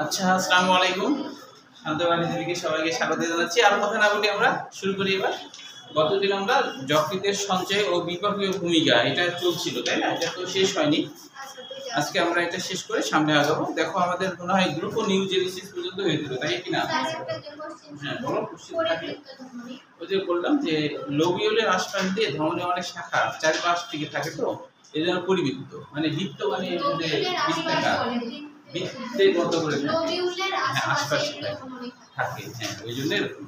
আচ্ছা, আসসালামু আলাইকুম। শান্তবাণী থেকে সবাইকে স্বাগত জানাচ্ছি। আর কথা না বলি আমরা শুরু করি এবার। গতদিন আমরা যকৃতের সঞ্চয় ও বিপাকীয় ভূমিকা এটা চলছিল, তাই না? এটা তো শেষ হয়নি। আজকে আমরা এটা শেষ করে সামনে আগাবো। দেখো আমাদের মনে হয় গ্লুকোনিউজেনেসিস পর্যন্ত হয়েছিল, তাই কি না? হ্যাঁ, বলো কোশ্চেন থাকে। ওই যে বললাম যে লোবিউলের আশপাশ দিয়ে ধমনী অনেক শাখা চারপাশ থেকে থাকে, তো এই জন্য পরিবৃত্ত মানে বৃত্ত মানে এর মধ্যে বৃত্তাকার বৃত্তের মতো করে থাকে। হ্যাঁ, আশপাশে থাকে। হ্যাঁ, ওই জন্য এরকম।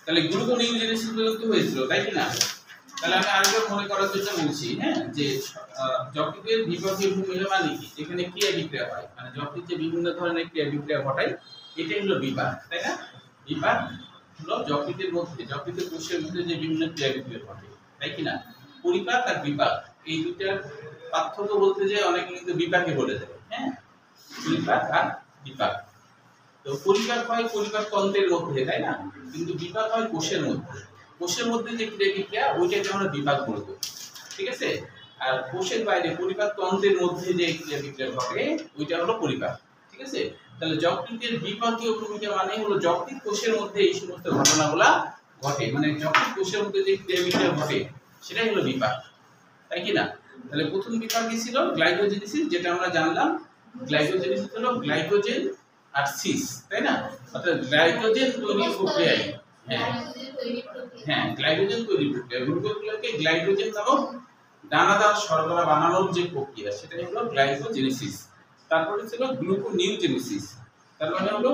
তাহলে গ্লুকোনিউজেনেসিস পর্যন্ত হয়েছিল, তাই কি না? তাহলে আমি আরেকবার মনে করার জন্য বলছি, হ্যাঁ, যে যকৃতের বিপাকীয় ভূমিকা মানে কি? যেখানে ক্রিয়া বিক্রিয়া হয়, মানে যকৃৎ যে বিভিন্ন ধরনের ক্রিয়া বিক্রিয়া ঘটায়, এটাই হলো বিপাক, তাই না? বিপাক হলো যকৃতের মধ্যে, যকৃতের কোষের মধ্যে যে বিভিন্ন ক্রিয়া বিক্রিয়া ঘটে, তাই কি না? পরিপাক আর বিপাক এই দুইটার পার্থক্য বলতে যে অনেকে কিন্তু বিপাকে বলে দেয়, হ্যাঁ, পরিপাক আর বিপাক। তো পরিপাক হয় পরিপাক তন্ত্রের মধ্যে, তাই না? কিন্তু বিপাক হয় কোষের মধ্যে। কোষের মধ্যে যে ক্রিয়া বিক্রিয়া ওইটাকে আমরা বিপাক বলবো, ঠিক আছে? আর কোষের বাইরে পরিপাক তন্ত্রের মধ্যে যে ক্রিয়া বিক্রিয়া ঘটে ওইটা হলো পরিপাক, ঠিক আছে? তাহলে যকৃতের বিপাকীয় ভূমিকা মানে হলো যকৃৎ কোষের মধ্যে এই সমস্ত ঘটনাগুলা ঘটে, মানে যকৃৎ কোষের মধ্যে যে ক্রিয়া বিক্রিয়া ঘটে সেটাই হলো বিপাক, তাই কি না? তাহলে প্রথম বিপাক কি ছিল? গ্লাইকোজেনেসিস, যেটা আমরা জানলাম। গ্লাইকোজেনেসিস হলো গ্লাইকোজেন আর সিস, তাই না? অর্থাৎ গ্লাইকোজেন তৈরির প্রক্রিয়ায়, হ্যাঁ হ্যাঁ, গ্লাইকোজেন তৈরির প্রক্রিয়া, গ্লুকোজগুলোকে গ্লাইকোজেন নামক দানাদার শর্করা বানানোর যে প্রক্রিয়া সেটাই হলো গ্লাইকোজেনেসিস। তারপরে ছিল গ্লুকোনিউজেনেসিস। তার মানে হলো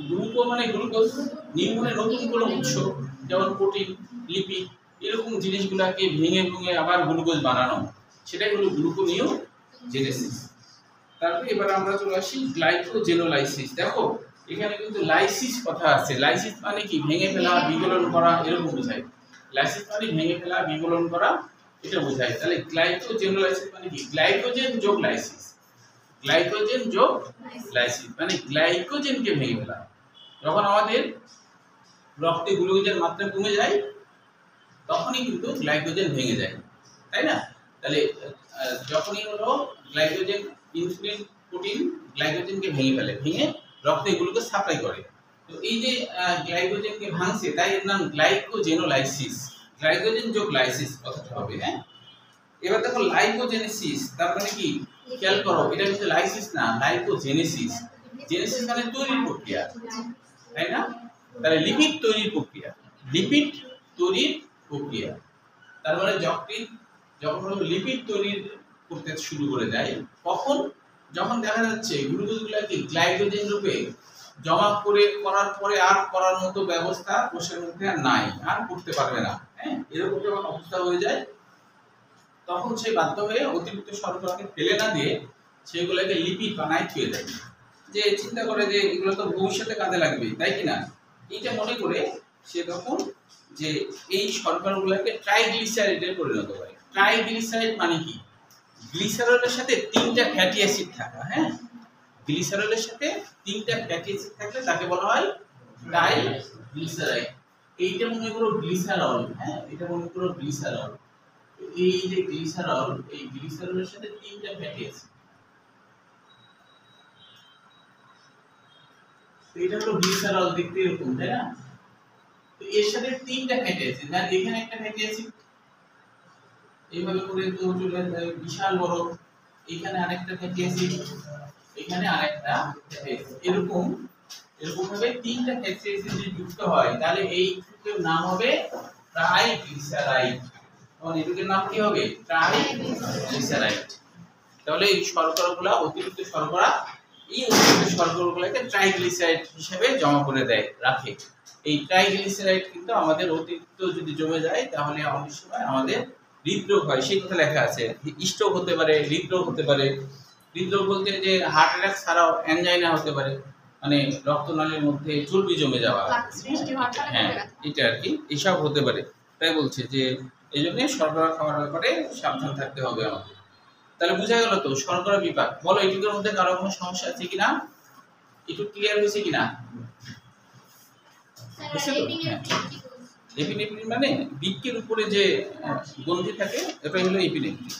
গ্লুকো মানে গ্লুকোজ, নিউ মানে নতুন কোনো উৎস, যেমন প্রোটিন, লিপিড, এরকম জিনিসগুলোকে ভেঙে ভেঙে আবার গ্লুকোজ বানানো, সেটাই হলো গ্লুকোনিউজেনেসিস। তারপরে এবার আমরা চলে আসি গ্লাইকোজেনোলাইসিস। দেখো এখানে কিন্তু লাইসিস কথা আছে। লাইসিস মানে কি? ভেঙে ফেলা, বিগলন করা, এরকম বোঝায়। লাইসিস মানে ভেঙে ফেলা, বিগলন করা, এটা বোঝায়। তাহলে গ্লাইকোজেনোলাইসিস মানে কি? গ্লাইকোজেন যোগ লাইসিস। গ্লাইকোজেন যোগ লাইসিস মানে গ্লাইকোজেনকে ভেঙে ফেলা। যখন আমাদের রক্তে গ্লুকোজের মাত্রা কমে যায় তখনই কিন্তু গ্লাইকোজেন ভেঙে যায়, তাই না? তাহলে যখনই হলো গ্লাইকোজেন, ইনসুলিন, প্রোটিন গ্লাইকোজেনকে ভেঙে ফেলে, ভেঙে রক্তে গ্লুকোজ সাপ্লাই করে। তো এই যে গ্লাইকোজেনকে ভাঙছে, তাই এর নাম গ্লাইকোজেনোলাইসিস। গ্লাইকোজেন যোগ লাইসিস কথাটা হবে, হ্যাঁ। এবার দেখো লাইকোজেনেসিস, তার মানে কি? খেয়াল করো, এটা কিন্তু লাইসিস না, লাইকোজেনেসিস। জেনেসিস মানে তৈরির প্রক্রিয়া, তাই না? তাহলে লিপিড তৈরির প্রক্রিয়া, লিপিড তৈরির প্রক্রিয়া। তার মানে যকৃৎ যখন লিপিড তৈরি করতে শুরু করে দেয়, কখন? যখন দেখা যাচ্ছে গ্লুকোজগুলোকে গ্লাইকোজেন রূপে জমা করে করার পরে আর করার মতো ব্যবস্থা কোষের মধ্যে আর নাই, আর করতে পারবে না, হ্যাঁ, এরকম যখন অবস্থা হয়ে যায় তখন সে বাধ্য হয়ে অতিরিক্ত শর্করাকে ফেলে না দিয়ে সেগুলোকে লিপিড বানায় থুয়ে দেয়। যে চিন্তা করে যে এগুলো তো ভবিষ্যতে কাজে লাগবে, তাই কি না? এইটা মনে করে সে তখন যে এই শর্করাগুলোকে ট্রাইগ্লিসারাইডে পরিণত করে। ট্রাইগ্লিসারাইড মানে কি? গ্লিসারলের সাথে তিনটা ফ্যাটি অ্যাসিড থাকা, হ্যাঁ, গ্লিসারলের সাথে তিনটা ফ্যাটি অ্যাসিড থাকলে তাকে বলা হয় ট্রাইগ্লিসারাইড। এইটা মনে করো গ্লিসারল, হ্যাঁ, এটা মনে করো গ্লিসারল। এই যে গ্লিসারল, এই গ্লিসারলের সাথে তিনটা ফ্যাটি অ্যাসিড, এটা হলো গ্লিসারল, দেখতে এরকম, তাই না? তো এর সাথে তিনটা ফ্যাটি অ্যাসিড, আর এখানে একটা ফ্যাটি অ্যাসিড, এইভাবে করে তো চলে যায় বিশাল বড়, এখানে আরেকটা ফ্যাটি অ্যাসিড, এখানে আরেকটা ফ্যাটি অ্যাসিড, এরকম এরকম ভাবে তিনটা ফ্যাটি অ্যাসিড যদি যুক্ত হয় তাহলে এই যুগের নাম হবে ট্রাইগ্লিসারাইড। তখন এই যুগের নাম কি হবে? ট্রাইগ্লিসারাইড। তাহলে এই শর্করাগুলো অতিরিক্ত শর্করা, এই অতিরিক্ত শর্করাগুলোকে ট্রাইগ্লিসারাইড হিসেবে জমা করে দেয়, রাখে। এই ট্রাইগ্লিসারাইড কিন্তু আমাদের অতিরিক্ত যদি জমে যায় তাহলে অনেক সময় আমাদের হৃদরোগ হয়, সেই কথা লেখা আছে। স্ট্রোক হতে পারে, হৃদরোগ হতে পারে। হৃদরোগ বলতে যে হার্ট অ্যাটাক ছাড়াও অ্যানজাইনা হতে পারে, মানে রক্তনালীর মধ্যে চর্বি জমে যাওয়া, হ্যাঁ, এটা আর কি, এসব হতে পারে। তাই বলছে যে এই জন্য শর্করা খাওয়ার ব্যাপারে সাবধান থাকতে হবে আমাদের। তাহলে বোঝা গেল তো শর্করা বিপাক। বলো এটির মধ্যে কারো কোনো সমস্যা আছে কিনা? একটু ক্লিয়ার হয়েছে কিনা? এপিনেফ্রিন মানে বৃক্কের উপরে যে গ্রন্থি থাকে, এটাই হলো এপিনেফ্রিন।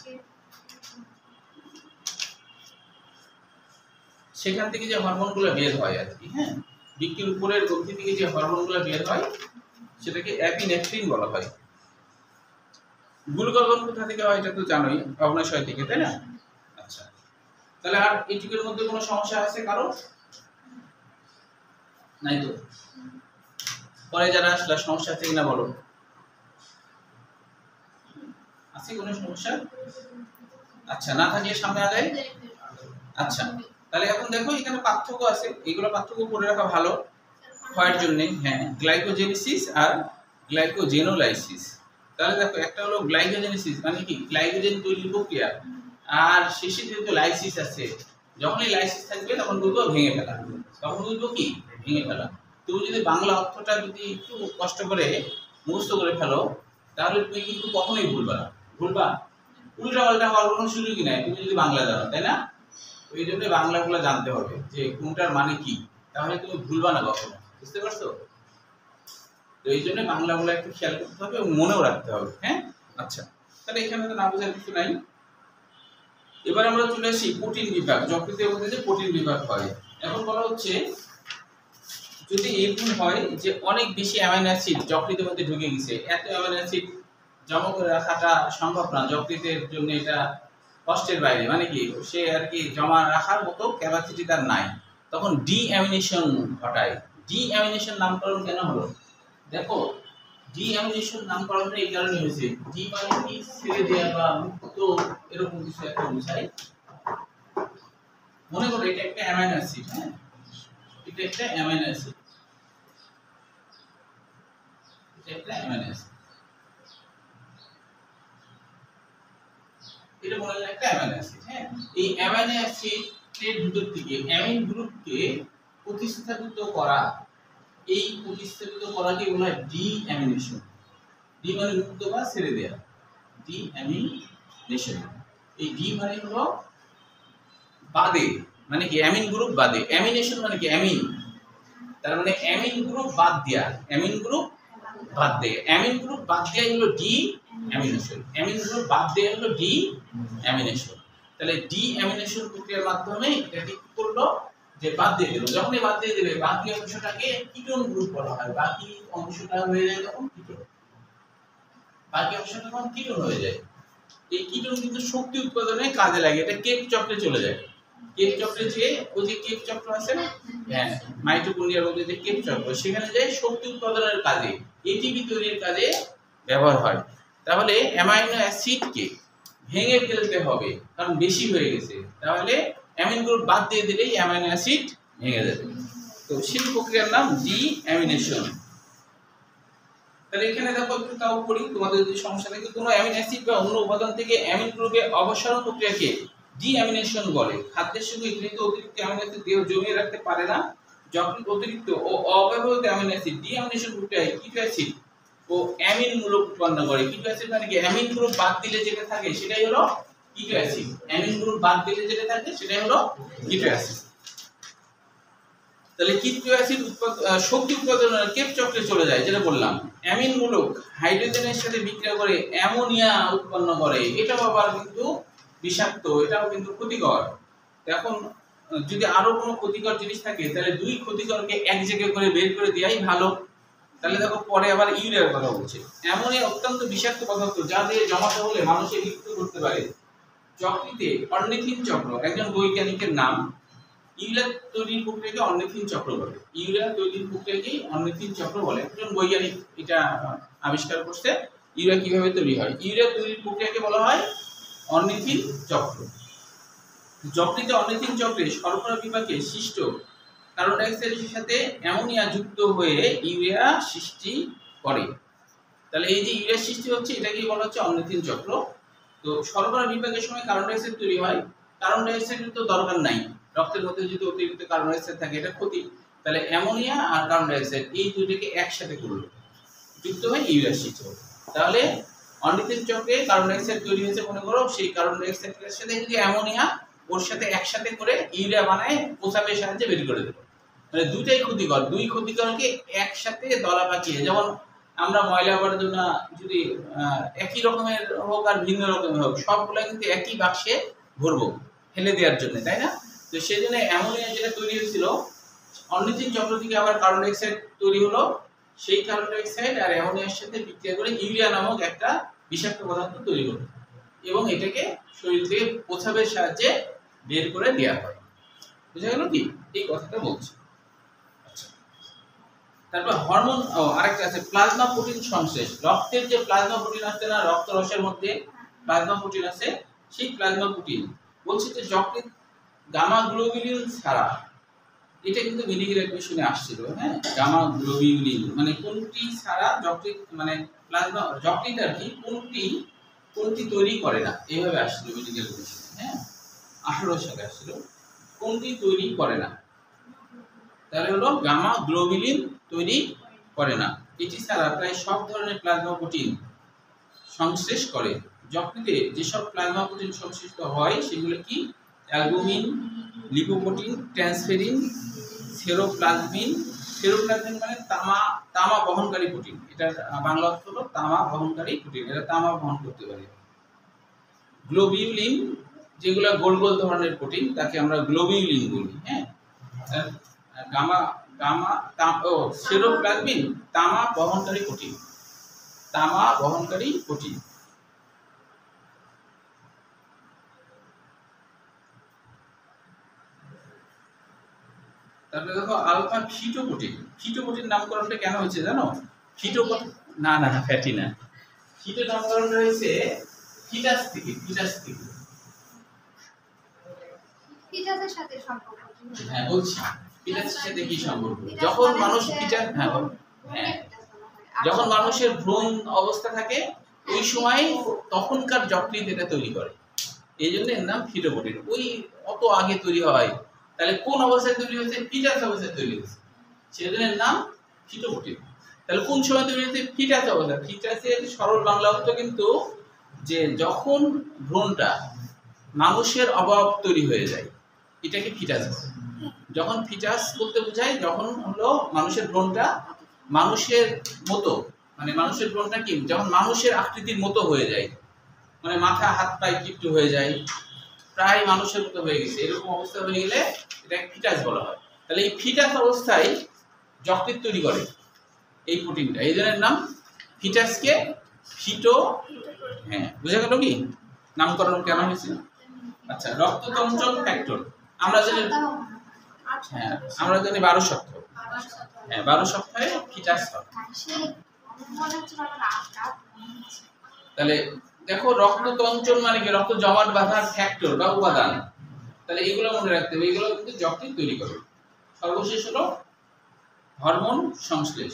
সেখান থেকে যে হরমোনগুলো বের হয় আর কি, হ্যাঁ, বৃক্কের উপরের গ্রন্থি থেকে যে হরমোনগুলো বের হয় সেটাকে অ্যাপিনেফ্রিন বলা হয়। গ্লুকাগন কোথা থেকে হয় এটা তো জানোই, অগ্নাশয় থেকে, তাই না? আচ্ছা, তাহলে আর এইটুকুর মধ্যে কোনো সমস্যা আছে কারো? নাই তো? পরে যারা আসলে সমস্যা আছে কিনা বলো, আছে কোনো সমস্যা? আচ্ছা, না থাকলে সামনে আগাই। আচ্ছা, তাহলে এখন দেখো এখানে পার্থক্য আছে, এগুলো পার্থক্য করে রাখা ভালো হওয়ার জন্য। হ্যাঁ, গ্লাইকোজেনেসিস আর গ্লাইকোজেনোলাইসিস। তাহলে দেখো একটা হলো গ্লাইকোজেনেসিস মানে কি গ্লাইকোজেন তৈরির প্রক্রিয়া, আর শেষে যেহেতু লাইসিস আছে, যখনই লাইসিস থাকবে তখন বলবো ভেঙে ফেলা, তখন বলবো কি ভেঙে ফেলা। তুমি যদি বাংলা অর্থটা যদি একটু কষ্ট করে মুখস্থ করে ফেলো তাহলে তুমি কিন্তু কখনোই ভুলবা না, ভুলবা উল্টা পাল্টা হওয়ার কোনো সুযোগই নাই তুমি যদি বাংলা জানো, তাই না? এই জন্য বাংলাগুলো জানতে হবে যে কোনটার মানে কি, তাহলে তুমি ভুলবা না কখনো, বুঝতে পারছো? তো এই জন্য বাংলাগুলো একটু খেয়াল করতে হবে এবং মনেও রাখতে হবে। হ্যাঁ, আচ্ছা, তাহলে এখানে তো না বোঝার কিছু নাই। এবার আমরা চলে আসি প্রোটিন বিভাগ। যকৃতের মধ্যে যে প্রোটিন বিভাগ হয়, এখন বলা হচ্ছে যদি এরকম হয় যে অনেক বেশি অ্যামাইনো অ্যাসিড যকৃতের মধ্যে ঢুকে গেছে, এত অ্যামাইনো অ্যাসিড জমা করে রাখাটা সম্ভব না, যকৃতের জন্য এটা কষ্টের বাইরে, মানে কি সে আর কি জমা রাখার মতো ক্যাপাসিটি তার নাই, তখন ডিঅ্যামিনেশন ঘটায়। ডিঅ্যামিনেশন নামকরণ কেন হলো দেখো, ডিঅ্যামিনেশন নামকরণটা এই কারণে হয়েছে, ডি মানে কি ছেড়ে দেওয়া বা মুক্ত, এরকম কিছু একটা বোঝায়। মনে করো এটা একটা অ্যামাইনো অ্যাসিড, হ্যাঁ, এটা একটা অ্যামাইনো অ্যাসিড, এটা একটা অ্যামাইনো অ্যাসিড, এটা মনে হয় একটা অ্যামাইনো অ্যাসিড। হ্যাঁ, এই অ্যামাইনো অ্যাসিডের ভিতর থেকে অ্যামিন গ্রুপকে প্রতিস্থাপিত করা, এই প্রতিস্থাপিত করাকে বলা হয় ডিঅ্যামিনেশন। ডি মানে মুক্ত বা ছেড়ে দেওয়া, ডিঅ্যামিনেশন। এই ডি মানে হলো বাদে, মানে কি অ্যামিন গ্রুপ বাদে, অ্যামিনেশন মানে কি অ্যামিন, তার মানে অ্যামিন গ্রুপ বাদ দেয়া, অ্যামিন গ্রুপ বাদ দেয়া, অ্যামিন গ্রুপ বাদ দেয়া হলো ডি অ্যামিনেশন, অ্যামিন গ্রুপ বাদ দেয়া হলো ডি অ্যামিনেশন। তাহলে ডি অ্যামিনেশন প্রক্রিয়ার মাধ্যমে এটা কি করলো যে বাদ দিয়ে দিল, যখনই বাদ দিয়ে দিবে বাকি অংশটাকে কিটোন গ্রুপ বলা হয়, বাকি অংশটা হয়ে যায় তখন কিটোন, বাকি অংশটা তখন কিটোন হয়ে যায়। এই কিটোন কিন্তু শক্তি উৎপাদনে কাজে লাগে, এটা কেপ চক্রে চলে যায়। কেপ চক্রে যে ওই যে কেপ চক্র আছে না, হ্যাঁ, মাইটোকন্ড্রিয়ার মধ্যে যে কেপ চক্র, সেখানে যায় শক্তি উৎপাদনের কাজে, এটিপি তৈরির কাজে ব্যবহার হয়। তাহলে অ্যামাইনো অ্যাসিডকে ভেঙে ফেলতে হবে কারণ বেশি হয়ে গেছে, তাহলে অ্যামিন গ্রুপ বাদ দিয়ে দিলেই অ্যামাইনো অ্যাসিড ভেঙে যাবে। তো সেই প্রক্রিয়ার নাম ডিঅ্যামিনেশন। তাহলে এখানে দেখো একটু তাও করি, তোমাদের যদি সমস্যা থাকে, কোনো অ্যামিনো অ্যাসিড বা অন্য উপাদান থেকে অ্যামিন গ্রুপে অপসারণ প্রক্রিয়াকে ডিঅ্যামিনেশন বলে। খাদ্যের সঙ্গে গৃহীত অতিরিক্ত অ্যামিনো অ্যাসিড দেহ জমিয়ে রাখতে পারে না, যখন অতিরিক্ত ও অব্যবহৃত অ্যামিনো অ্যাসিড ডিঅ্যামিনেশন প্রক্রিয়ায় কিটো অ্যাসিড ও অ্যামিন মূলক উৎপন্ন করে। কিটো অ্যাসিড মানে কি অ্যামিন গ্রুপ বাদ দিলে যেটা থাকে সেটাই হলো কিটো অ্যাসিড, অ্যামিন গ্রুপ বাদ দিলে যেটা থাকে সেটাই হলো কিটো অ্যাসিড। তাহলে কিটো অ্যাসিড শক্তি উৎপাদনের কেপ চক্রে চলে যায়, যেটা বললাম। অ্যামিন মূলক হাইড্রোজেনের সাথে বিক্রিয়া করে অ্যামোনিয়া উৎপন্ন করে, এটাও আবার কিন্তু বিষাক্ত, এটাও কিন্তু ক্ষতিকর। এখন যদি আরো কোনো ক্ষতিকর জিনিস থাকে তাহলে দুই ক্ষতিকরকে এক জায়গায় করে বের করে দেওয়াই ভালো। তাহলে দেখো পরে আবার ইউরিয়ার কথা বলছে। অ্যামোনিয়া অত্যন্ত বিষাক্ত পদার্থ যা দিয়ে জমাট হলে মানুষের মৃত্যু করতে পারে। যকৃতে অর্নিথিন চক্র একজন বৈজ্ঞানিকের নাম, ইউরিয়া তৈরির প্রক্রিয়াকে অর্নিথিন চক্র বলে, ইউরিয়া তৈরির প্রক্রিয়াকে অর্নিথিন চক্র বলে, একজন বৈজ্ঞানিক এটা আবিষ্কার করছে ইউরিয়া কিভাবে তৈরি হয়। ইউরিয়া তৈরির প্রক্রিয়াকে বলা হয় অর্নিথিন চক্র। যকৃতে অর্নিথিন চক্রে শর্করা বিপাকে সৃষ্ট কার্বন ডাই অক্সাইডের সাথে অ্যামোনিয়া যুক্ত হয়ে ইউরিয়া সৃষ্টি করে। তাহলে এই যে ইউরিয়া সৃষ্টি হচ্ছে এটাকে বলা হচ্ছে অর্নিথিন চক্র। তো শর্করা বিপাকের সময় কার্বন ডাই অক্সাইড তৈরি হয়, কার্বন ডাই অক্সাইডের তো দরকার নাই, রক্তের মধ্যে যদি অতিরিক্ত কার্বন ডাই অক্সাইড থাকে এটা ক্ষতি। তাহলে অ্যামোনিয়া আর কার্বন ডাই অক্সাইড এই দুইটাকে একসাথে করলো, যুক্ত হয়ে ইউরিয়া সৃষ্টি হবে। তাহলে অর্নিথিন চক্রে কার্বন ডাই অক্সাইড তৈরি হয়েছে, মনে করো সেই কার্বন ডাই অক্সাইডের সাথে যদি অ্যামোনিয়া ওর সাথে একসাথে করে ইউরিয়া বানায় প্রসাবের সাহায্যে বের করে দেবো। মানে দুইটাই ক্ষতিকর, দুই ক্ষতিকরকে একসাথে দলা পাকিয়ে, যেমন আমরা ময়লা আবর্জনা যদি একই রকমের হোক আর ভিন্ন রকমের হোক সবগুলো কিন্তু একই বাক্সে ভরবো ফেলে দেওয়ার জন্য, তাই না? তো তো সেই জন্য অ্যামোনিয়া যেটা তৈরি হয়েছিল অর্নিথিন চক্র থেকে আবার কার্বন ডাই অক্সাইড তৈরি হলো, সেই কার্বন ডাই অক্সাইড আর অ্যামোনিয়ার সাথে বিক্রিয়া করে ইউরিয়া নামক একটা বিষাক্ত পদার্থ তৈরি হলো এবং এটাকে শরীর থেকে প্রস্রাবের সাহায্যে বের করে দেওয়া হয়। বুঝা গেল কি? এই কথাটা বলছি। তারপর হরমোন আরেকটা আছে প্লাজমা প্রোটিন সংশ্লেষ। রক্তের যে প্লাজমা প্রোটিন আছে না, রক্ত রসের মধ্যে প্লাজমা প্রোটিন আছে, সেই প্লাজমা প্রোটিন বলছি যে যকৃৎ গামা গ্লোবুলিন ছাড়া, এটা কিন্তু মিডিকেল এডমিশনে আসছিল, হ্যাঁ, গামা গ্লোবুলিন মানে কোনটি ছাড়া যকৃৎ মানে প্লাজমা যকৃৎ আর কি কোনটি তৈরি করে না, এইভাবে আসছিল মেডিকেল এডমিশনে, হ্যাঁ, 18 সালে আসছিল, কোনটি তৈরি করে না, তাহলে হলো গামা গ্লোবুলিন তৈরি করে না। এটি ছাড়া প্রায় সব ধরনের প্লাজমা প্রোটিন সংশ্লেষ করে। যকৃতে যেসব প্লাজমা প্রোটিন সংশ্লিষ্ট হয় সেগুলো কি? Albumin, lipoprotein, transferrin, ceruloplasmin. Ceruloplasmin মানে তামা বহনকারী প্রোটিন, এটা বাংলা অর্থ হলো তামা বহনকারী প্রোটিন, এটা তামা বহন করতে পারে। গ্লোবিউলিন, যেগুলো গোল গোল ধরনের প্রোটিন তাকে আমরা গ্লোবিউলিন বলি, হ্যাঁ। সেরোপ্লাজমিন তামা বহনকারী প্রোটিন, তামা বহনকারী প্রোটিন। তারপরে দেখো আলফা ফিটোপ্রোটিন। ফিটোপ্রোটিন নামকরণটা কেন হয়েছে জানো? না ফ্যাটি না, ফিটো নামকরণ হয়েছে ফিটাস থেকে। ফিটাসের সাথে সম্পর্ক? হ্যাঁ বলছি, ফিটাসের সাথে কি সম্পর্ক? যখন মানুষ ফিটাস, হ্যাঁ, যখন মানুষের ভ্রূণ অবস্থা থাকে ওই সময় তখনকার যকৃৎ এটা তৈরি করে, এই জন্য এর নাম ফিটোপ্রোটিন। ওই অত আগে তৈরি হয়, তাহলে কোন অবস্থায় তৈরি হয়েছে? ফিটাস অবস্থায় তৈরি হয়েছে, সেজন্য এর নাম ফিটোপ্রোটিন। তাহলে কোন সময় তৈরি হয়েছে? ফিটাস অবস্থা। ফিটাসের সরল বাংলা অর্থ কিন্তু যে যখন ভ্রূণটা মানুষের অভাব তৈরি হয়ে যায়, এটাকে ফিটাস বলে। যখন ফিটাস বলতে বোঝায় যখন হলো মানুষের ভ্রূণটা মানুষের মতো, মানে মানুষের ভ্রূণটা কি যখন মানুষের আকৃতির মতো হয়ে যায়, মানে মাথা হাত পায়ে কিপ্টু হয়ে যায়, প্রায় মানুষের মতো হয়ে গেছে, এরকম অবস্থা হয়ে গেলে এটাকে ফিটাস বলা হয়। তাহলে এই ফিটাস অবস্থায় যকৃৎ তৈরি করে এই প্রোটিনটা, এই জন্য নাম ফিটাসকে ফিটো, হ্যাঁ বুঝা গেল কি নামকরণ কেন হয়েছে? আচ্ছা, রক্ততঞ্চন ফ্যাক্টর আমরা জানি, হ্যাঁ আমরা জানি 12 সপ্তাহ, হ্যাঁ 12 সপ্তাহে ফিটাস হয়। তাহলে দেখো রক্ততঞ্চন মানে কি? রক্ত জমাট বাঁধার ফ্যাক্টর বা উপাদান, তাহলে এগুলো মনে রাখতে হবে, এগুলো কিন্তু যকৃৎ তৈরি করে। সর্বশেষ হলো হরমোন সংশ্লেষ।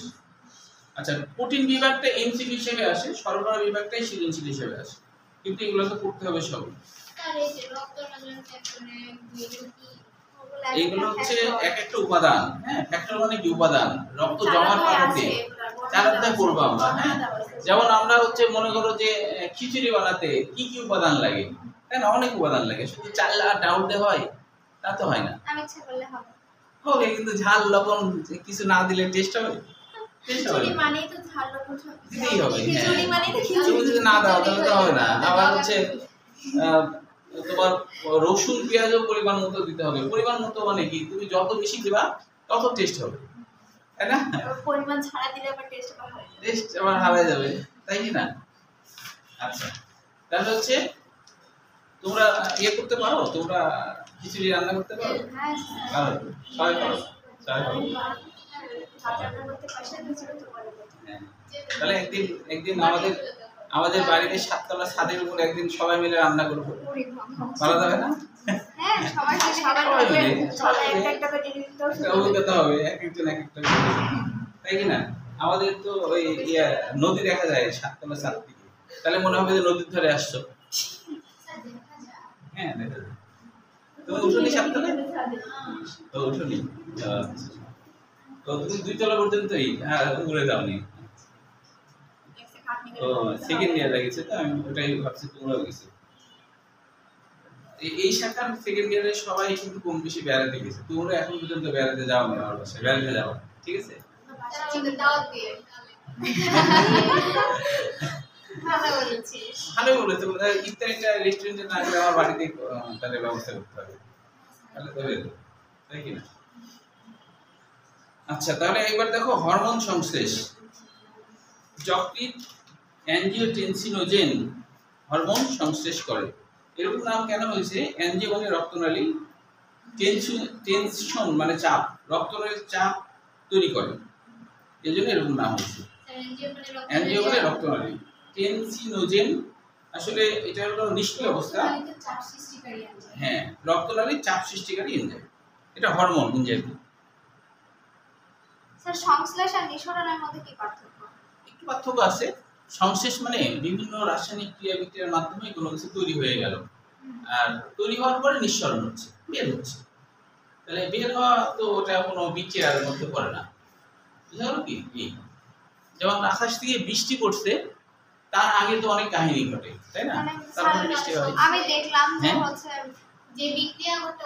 আচ্ছা, প্রোটিন বিভাগটা এমসিকিউ হিসেবে আসে, সরবরাহ বিভাগটাই সৃজনশীল হিসেবে আসে, কিন্তু এগুলো তো করতে হবে সব। এইগুলো হচ্ছে এক একটা উপাদান, হ্যাঁ, ফ্যাক্টর মানে কি? উপাদান। রক্ত জমাট বাঁধাতে চারটা করব আমরা, হ্যাঁ, যেমন আমরা হচ্ছে মনে করো যে খিচুড়ি বানাতে কি কি উপাদান লাগে, তাই না? অনেক উপাদান লাগে, শুধু চাল আর ডাউল দিয়ে হয় তা তো হয় না। আমি ইচ্ছা করলে হবে, কিন্তু ঝাল লবণ কিছু না দিলে টেস্ট হবে? খিচুড়ি মানেই তো ঝাল লবণ সব দিতেই হবে, খিচুড়ি মানেই তো খিচুড়ি, যদি না দাও তাহলে তো হবে না। আবার হচ্ছে তোমার রসুন পেঁয়াজও পরিমাণ মতো দিতে হবে। পরিমাণ মতো মানে কি? তুমি যত বেশি দিবা তত টেস্ট হবে, তাই না? পরিমাণ ছাড়া দিলে আবার টেস্ট আবার হারায় যাবে, তাই কি না? আচ্ছা, তাহলে হচ্ছে তোমরা ইয়ে করতে পারো, তোমরা খিচুড়ি রান্না করতে পারো? হ্যাঁ পারো, সবাই পারো, সবাই পারো। তাহলে একদিন আমাদের বাড়িতে 7 তলা ছাদের উপর একদিন সবাই মিলে রান্না করবো, ভালো যাবে না? হ্যাঁ, সবাই অভিজ্ঞতা হবে, এক একজন এক একটা, তাই কি না? আমাদের তো ওই নদী দেখা যায় 7 তলা ছাদ থেকে, তাহলে মনে হবে যে নদীর ধারে আসছো। হ্যাঁ দেখা যায়। তুমি উঠোনি 7 তলায়? তো উঠোনি, তো তুমি 2 তলা পর্যন্তই উড়ে যাওনি? তো সেকেন্ড ইয়ার লাগেছে, তো আমি ওটাই ভাবছি তোমরাও গেছো। এই শাখার সেকেন্ড ইয়ারে সবাই কিন্তু কম বেশি বেড়াতে গেছে, তোমরা এখন পর্যন্ত বেড়াতে যাও না, আমার বাসায় বেড়াতে যাও, ঠিক আছে? ভালো বলেছো, ইফতার একটা রেস্টুরেন্টে না গেলে আমার বাড়িতে তাহলে ব্যবস্থা করতে হবে। তাহলে ধরে দাও, তাই কি না? আচ্ছা, তাহলে এবার দেখো হরমোন সংশ্লেষ। যকৃৎ অ্যাঞ্জিওটেনসিনোজেন হরমোন সংশ্লেষ করে। এরকম নাম কেন হয়েছে? অ্যাঞ্জিও মানে রক্তনালী, টেনশন মানে চাপ, রক্তনালীর চাপ তৈরি করে, এই জন্য এরকম নাম হয়েছে। অ্যাঞ্জিও মানে রক্তনালী, টেনসিনোজেন আসলে এটা হলো নিষ্ক্রিয় অবস্থা। হ্যাঁ, রক্তনালীর চাপ সৃষ্টিকারী এনজাইম, এটা হরমোন এনজাইম। স্যার সংশ্লেষ আর নিঃসরণের মধ্যে কি পার্থক্য? একটু পার্থক্য আছে। সংশ্লেষ মানে বিভিন্ন রাসায়নিক ক্রিয়া বিক্রিয়ার মাধ্যমে কোনো কিছু তৈরি হয়ে গেল, আর তৈরি হওয়ার পরে নিঃসরণ হচ্ছে, বের হচ্ছে। তাহলে বের হওয়া তো ওটা কোনো বিক্রিয়ার মধ্যে পড়ে না, বুঝা গেল কি? এই যেমন আকাশ থেকে বৃষ্টি পড়ছে, তার আগে তো অনেক কাহিনী ঘটে, তাই না? মানে তারপরে বৃষ্টি হয়, আমি দেখলাম যে হ্যাঁ? হচ্ছে যে বিক্রিয়া ঘটে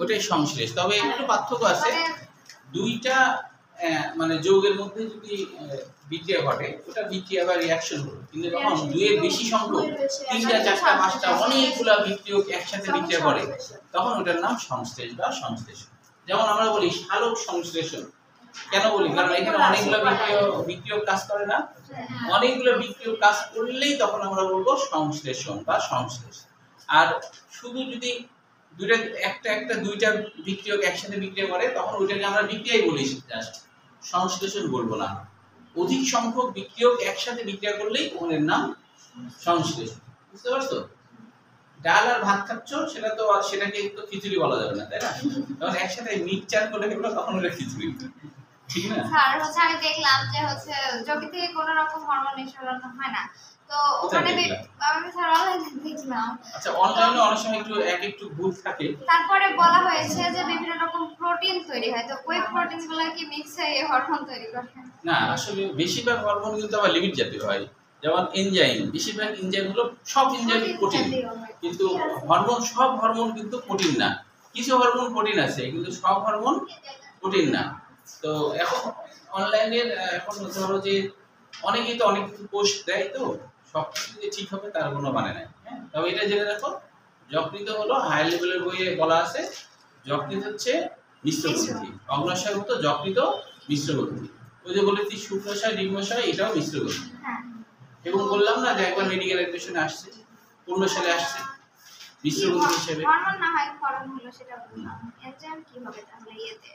ওটাই সংশ্লেষ। তবে একটু পার্থক্য আছে, মানে দুইটা মানে যৌগের মধ্যে যদি বিক্রিয়া ঘটে, ওটা বিক্রিয়া বা রিঅ্যাকশন হলো। কিন্তু যখন দুইয়ের বেশি সংখ্যক, তিনটা চারটা পাঁচটা অনেকগুলা বিক্রিয়ক একসাথে বিক্রিয়া করে, তখন ওটার নাম সংশ্লেষ বা সংশ্লেষণ। যেমন আমরা বলি সালোক সংশ্লেষণ, কেন বলি? কারণ এখানে অনেকগুলো বিক্রিয়ক কাজ করে না, অনেকগুলো বিক্রিয়ক কাজ করলেই তখন আমরা বলবো সংশ্লেষণ বা সংশ্লেষ। আর শুধু যদি দুইটা বিক্রিয়ক একসাথে বিক্রিয়া করে, তখন ওইটাকে আমরা বিক্রিয়াই বলি, জাস্ট সংশ্লেষণ বলবো না। অধিক সংখ্যক বিক্রিয়ক একসাথে বিক্রিয়া করলেই ওর নাম সংশ্লেষণ। বুঝতে পারছো? ডাল আর ভাত খাচ্ছ, সেটাকে তো খিচুড়ি বলা যাবে না, তাই না? তখন একসাথে মিক্সচার করে গেলো, তখন ওটা খিচুড়ি, ঠিক না? স্যার হচ্ছে আমি দেখলাম যে হচ্ছে যকৃৎ থেকে কোনো রকম হরমোন নিঃসরণ হয় না, তো ওখানে আমি স্যার অনলাইনে দেখলাম। আচ্ছা, অনলাইনে অনেক সময় একটু ভুল থাকে। তারপরে বলা হয়েছে যে বিভিন্ন রকম প্রোটিন তৈরি হয়, তো ওই প্রোটিনগুলো কি মিক্স হয়ে হরমোন তৈরি করে? না, আসলে বেশিরভাগ হরমোন কিন্তু আবার লিমিট জাতীয় হয়। যেমন এনজাইম, বেশিরভাগ এনজাইম হলো, সব এনজাইম প্রোটিন, কিন্তু সব হরমোন কিন্তু প্রোটিন না। কিছু হরমোন প্রোটিন আছে, কিন্তু সব হরমোন প্রোটিন না। তো এখন অনলাইনের এখন ধরো যে অনেকেই তো অনেক কিছু পোস্ট দেয়, তো সব কিছু যে ঠিক হবে তার কোনো মানে নাই। হ্যাঁ, তবে এটা জেনে রাখো, যকৃৎ হলো হাই লেভেলের বইয়ে বলা আছে, যকৃৎ হচ্ছে মিশ্র গ্রন্থি, অগ্ন্যাশয় মতো যকৃৎ মিশ্র গ্রন্থি। ওই যে বলেছি শুক্রাশয় ডিম্বাশয়, এটাও মিশ্র গ্রন্থি। এবং বললাম না যে একবার মেডিকেল এডুকেশনে আসছে, 15 সালে আসছে মিশ্র গ্রন্থি হিসেবে। হরমোন না হয় হরমোন হলো, সেটা বললাম। এনজাইম কি হবে তাহলে? ইয়েতে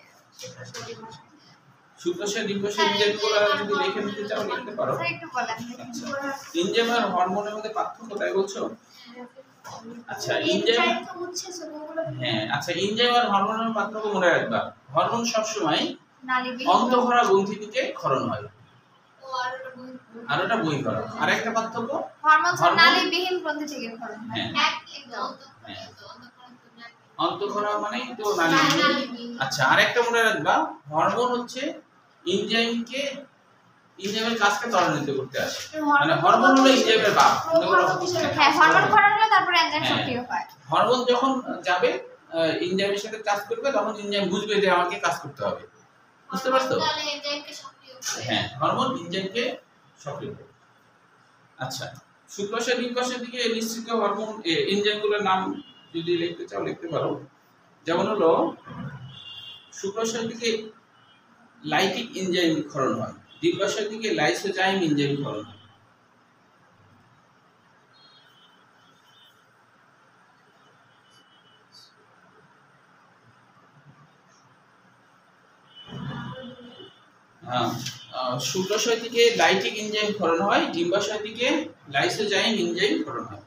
শুক্রাশয় ডিম্বাশয় এনজাইমগুলো যদি লিখে নিতে চাও লিখতে পারো। স্যার একটু বলেন। এনজাইম আর হরমোনের মধ্যে পার্থক্য তাই বলছো? আচ্ছা, এনজাইম তো হচ্ছে সবগুলো। হ্যাঁ, আচ্ছা, এনজাইম আর হরমোনের পার্থক্য মনে রাখবা। হরমোন সবসময় নালীবিহীন অন্তঃক্ষরা গ্রন্থি থেকে ক্ষরণ হয়, আর ওটা বহিঃক্ষরণ। আর একটা পার্থক্য, হরমোন নালীবিহীন গ্রন্থি থেকে ক্ষরণ হয়। হ্যাঁ, অন্তঃক্ষরা মানে তো নালীবিহীন। আচ্ছা, আর একটা মনে রাখবা, হরমোন হচ্ছে এনজাইমের কাজকে ত্বরান্বিত করতে আসে। মানে হরমোন হলো এনজাইমের বাপ। হ্যাঁ, হরমোন ক্ষরণ হলে তারপর এনজাইম সক্রিয় হয়। হরমোন যখন যাবে এনজাইমের সাথে কাজ করবে, তখন এনজাইম বুঝবে যে আমাকে কাজ করতে হবে। বুঝতে পারছো? হ্যাঁ, হরমোন এনজাইমকে সক্রিয় করে। আচ্ছা, শুক্রাশয় ডিম্বাশয়ের দিকে নিঃসৃত হরমোন এনজাইমগুলোর নাম যদি লিখতে চাও লিখতে পারো। যেমন হলো, শুক্রাশয়ের দিকে লাইটিক এনজাইম ক্ষরণ হয়, ডিম্বাশয়ের দিকে লাইসোজাইম এনজাইম ক্ষরণ হয়। শুক্রাশয় থেকে লাইটিক এনজাইম ক্ষরণ হয়, ডিম্বাশয় থেকে লাইসোজাইম এনজাইম ক্ষরণ হয়।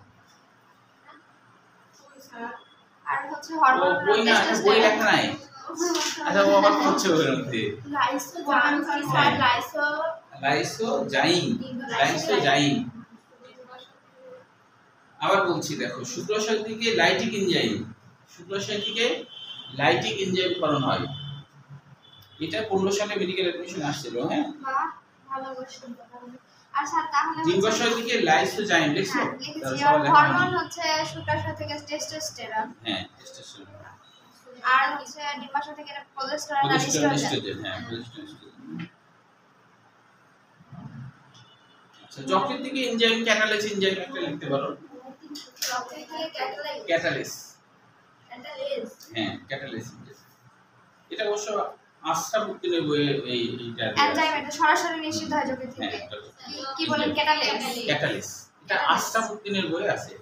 আর হচ্ছে হরমোন বই না, বই লেখা নাই। আচ্ছা, ও আবার হচ্ছে ওর মধ্যে লাইসোজাইম। আবার বলছি, দেখো, শুক্রাশয় থেকে লাইটিক এনজাইম ক্ষরণ হয়। এটা 15 সালে মেডিকেল এডুকেশন আসছিল। হ্যাঁ, ভালো কোশ্চেন। আর স্যার তাহলে ডিম্বাশয় থেকে লাইসোজাইম লিখছো? হরমোন হচ্ছে শুক্রাশয় থেকে টেস্টোস্টেরন। হ্যাঁ, টেস্টোস্টেরন। আর হচ্ছে ডিম্বাশয় থেকে প্রোজেস্টেরন আর এস্ট্রোজেন। হ্যাঁ, প্রোজেস্টেরন। আচ্ছা, যকৃৎ থেকে এনজাইম ক্যাটালিস এনজাইম একটা লিখতে পারো। যকৃৎ থেকে ক্যাটালিস হ্যাঁ ক্যাটালিস। এটা অবশ্য আশরাফ উদ্দিনের বইয়ে এইটা এনজাইম এটা সরাসরি নিষিদ্ধ হয় যকৃত থেকে। কি বলেন ক্যাটালিস? ক্যাটালিস এটা আশরাফ উদ্দিনের বইয়ে আছে,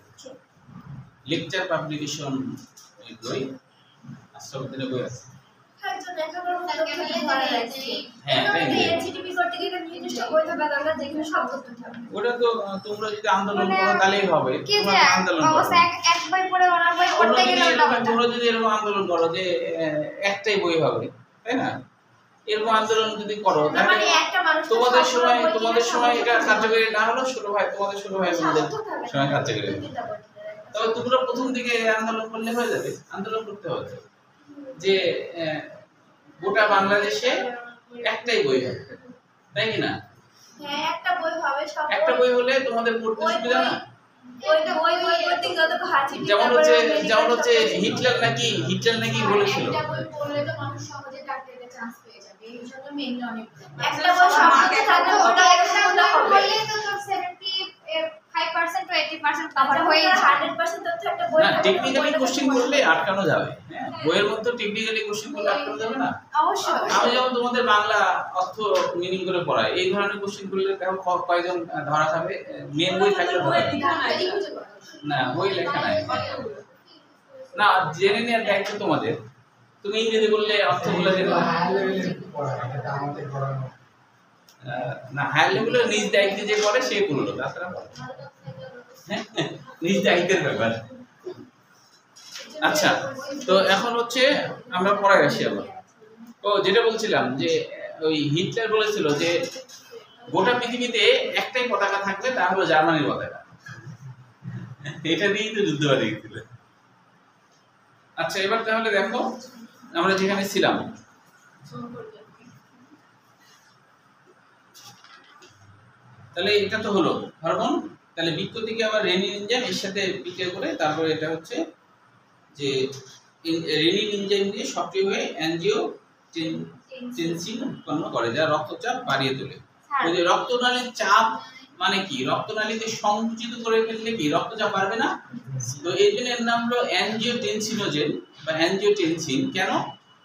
লেকচার পাবলিকেশন এর বই, আশরাফ উদ্দিনের বই আছে। ওটা তো তোমরা যদি আন্দোলন করো তাহলেই হবে, তোমরা আন্দোলন করো। এক বই পড়ে ওনার বই পড়তে গেলে তোমরা যদি এরকম আন্দোলন করো যে একটাই বই হবে, তাই না? এরকম আন্দোলন যদি করো তাহলে তোমাদের সময় এটা কার্যকরী না হলো, ছোট ভাই তোমাদের ছোট ভাই বোনদের সময় কার্যকরী হবে। তবে তোমরা প্রথম দিকে আন্দোলন করলে হয়ে যাবে, আন্দোলন করতে হবে যে গোটা বাংলাদেশে একটাই বই হবে, তাই কি না? হ্যাঁ একটা বই হবে, সব একটা বই হলে তোমাদের পড়তে সুবিধা না। ওই করতে যত হাঁচি যেমন হচ্ছে হিটলার নাকি বলেছিল একটা বই পড়লে তো মানুষ সহজে ডাক্তারের চান্স পেয়ে যাবে, এই জন্য মেইনলি অনেক একটা বই সমাজে থাকলে ওটা একটা বললে তো 75% to 80% কভার হয়ে যায়। 100% তথ্য একটা বই না, টেকনিক্যালি কোশ্চেন করলে আটকানো যাবে। হ্যাঁ, বইয়ের মধ্যে টেকনিক্যালি কোশ্চেন করলে আটকানো যাবে না। অবশ্যই আমি যেমন তোমাদের বাংলা অর্থ মিনিং করে পড়াই, এই ধরনের কোশ্চেন করলে দেখো কয়জন ধরা খাবে, মেন বই থাকলে ধরা খাবে না, বই লেখা নাই। না, জেনে নেওয়ার দায়িত্ব তোমাদের। তুমি ইংরেজি বললে অর্থ বলে দেবে না, হায়ার লেভেলে নিজ দায়িত্বে যে পড়ে সে পড়লো, তাছাড়া নিজ দায়িত্বের ব্যাপার। আচ্ছা, তো এখন হচ্ছে আমরা পড়ায় আসি আবার। ও যেটা বলছিলাম যে ওই হিটলার বলেছিল যে গোটা পৃথিবীতে একটাই পতাকা থাকবে, তা হলো জার্মানির পতাকা। এটা দিয়েই তো যুদ্ধ বাড়ি গেছিল। আচ্ছা, এবার তাহলে দেখো আমরা যেখানে ছিলাম, তাহলে এটা তো হলো হরমোন। তাহলে বৃক্ক থেকে আবার রেনিন এনজাইম এর সাথে বিক্রিয়া করে, তারপরে এটা হচ্ছে যে রেনিন এনজাইম দিয়ে সক্রিয় হয়ে অ্যাঞ্জিওটেনসিন উৎপন্ন করে, যা রক্তচাপ বাড়িয়ে তোলে। ওই যে রক্তনালীর চাপ মানে কি, রক্তনালীকে সংকুচিত করে ফেললে কি রক্তচাপ বাড়বে না? তো এই জন্য এর নাম হলো অ্যাঞ্জিওটেনসিনোজেন বা অ্যাঞ্জিওটেনসিন। কেন?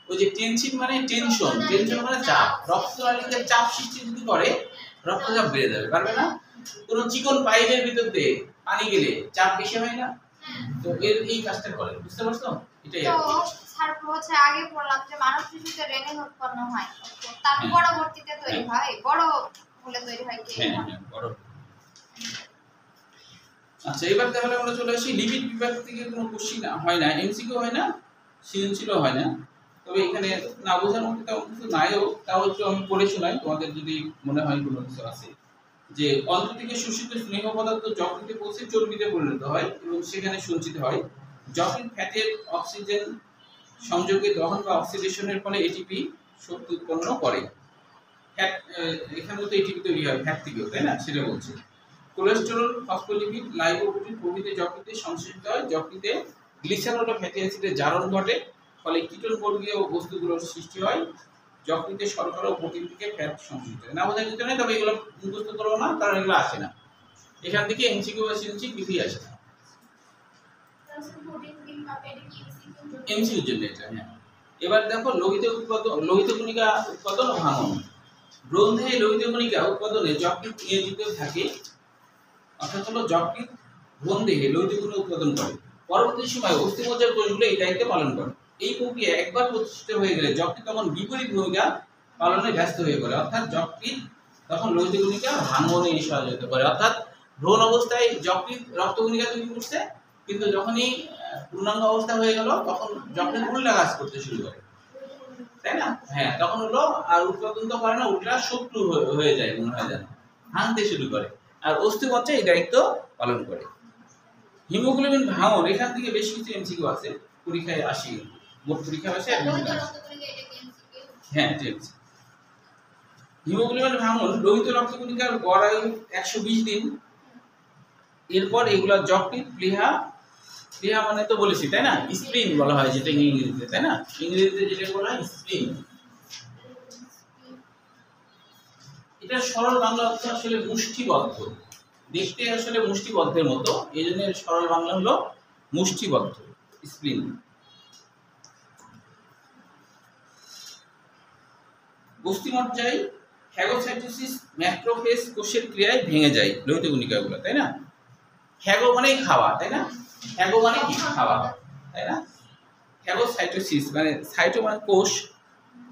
ওই যে টেনসিন মানে টেনশন, টেনশন মানে চাপ। রক্তনালীতে চাপ সৃষ্টি যদি করে রক্তচাপ বেড়ে যাবে, পারবে না? কোনো চিকন পাইপের ভিতর দিয়ে পানি গেলে চাপ বেশি হয় না? তো এর এই কাজটা করে, বুঝতে পারছো? এটাই তো স্যার হচ্ছে আগে পড়লাম যে মানব শিশুতে রেনিন উৎপন্ন হয়, তার পরবর্তীতে তৈরি হয় বড় হলে তৈরি হয় কি? হ্যাঁ বড়। আচ্ছা, এবার তাহলে আমরা চলে আসি লিপিড বিভাগ থেকে। কোনো কোশ্চেন হয় না, এমসিকিউ হয় না, সৃজনশীলও হয় না। তবে এখানে না বোঝার মতো তেমন কিছু নাইও, তাও একটু আমি পড়ে শোনাই তোমাদের যদি মনে হয় কোনো কিছু আছে। যে অন্ত্র থেকে শোষিত স্নেহ পদার্থ যকৃতে পৌঁছে চর্বিতে পরিণত হয় এবং সেখানে সঞ্চিত হয়। যকৃৎ ফ্যাটের অক্সিজেন সংযোগে দহন বা অক্সিডেশনের ফলে এটিপি শক্তি উৎপন্ন করে। ফ্যাট, এখানে তো এটিপি তৈরি হয় ফ্যাট থেকেও, তাই না? সেটা বলছে। কোলেস্টেরল, ফসফোলিপিড, লাইপোপ্রোটিন প্রভৃতি যকৃতে সংশ্লেষিত হয়। যকৃতে গ্লিসারল ও ফ্যাটি অ্যাসিডের জারণ ঘটে, ফলে কিটোন বর্গীয় বস্তুগুলোর সৃষ্টি হয়। যকৃতে শর্করা ও প্রোটিন থেকে ফ্যাট সংশ্লেষিত হয়। না বোঝার কিছু নেই, তবে এগুলো মুখস্থ করবো না, কারণ এগুলো আসে না। এখান থেকে এমসিকিউ বা সিএনসি কিছুই আসে না। এমসিকিউর জন্য এটা। হ্যাঁ, এবার দেখো লোহিত কণিকা উৎপাদন ও ভাঙন। গ্রন্থে লোহিত কণিকা উৎপাদনে যকৃৎ নিয়োজিত থাকে, অর্থাৎ হলো যকৃৎ গ্রন্থে লোহিত কণিকা উৎপাদন করে। পরবর্তী সময়ে অস্থিমজ্জার কোষগুলো এই দায়িত্ব পালন করে। এই প্রক্রিয়া একবার প্রতিষ্ঠিত হয়ে গেলে যকৃৎ তখন বিপরীত ভূমিকা পালনে ব্যস্ত হয়ে পড়ে, অর্থাৎ যকৃৎ তখন লোহিত কণিকা ভাঙনে সহায়তা করে। অর্থাৎ ভ্রূণ অবস্থায় যকৃৎ রক্ত কণিকা তৈরি করছে, কিন্তু যখনই পূর্ণাঙ্গ অবস্থা হয়ে গেল তখন যকৃৎ উল্টা কাজ করতে শুরু করে, তাই না? হ্যাঁ, তখন হলো আর উৎপাদন তো করে না, উল্টা শত্রু হয়ে যায়, মনে হয় যেন ভাঙতে শুরু করে। আর অস্থিমজ্জা এই দায়িত্ব পালন করে। হিমোগ্লোবিন ভাঙন, এখান থেকে বেশ কিছু এমসিকিউ আছে, পরীক্ষায় আসি, মোট পরীক্ষা আসে। হ্যাঁ, ঠিক আছে। হিমোগ্লোবিন ভাঙন, লোহিত রক্ত কণিকার গড় আয়ু 120 দিন। এরপর এগুলা যকৃৎ, প্লীহা মানে তো বলেছি, তাই না? স্প্লিন বলা হয় যেটা ইংরেজিতে, তাই না? ইংরেজিতে যেটা বলা হয় স্প্লিন। এটা সরল বাংলা অর্থ আসলে মুষ্টিবদ্ধ, দেখতে আসলে মুষ্টিবদ্ধের মতো, এই জন্য সরল বাংলা হলো মুষ্টিবদ্ধ, স্প্লিন। অস্থিমজ্জায় ফ্যাগোসাইটোসিস ম্যাক্রোফেজ কোষের ক্রিয়ায় ভেঙে যায় লোহিত কণিকাগুলো, তাই না? ফ্যাগো মানেই খাওয়া, তাই না? ফ্যাগো মানে কি? খাওয়া, তাই না? ফ্যাগোসাইটোসিস মানে সাইটো মানে কোষ,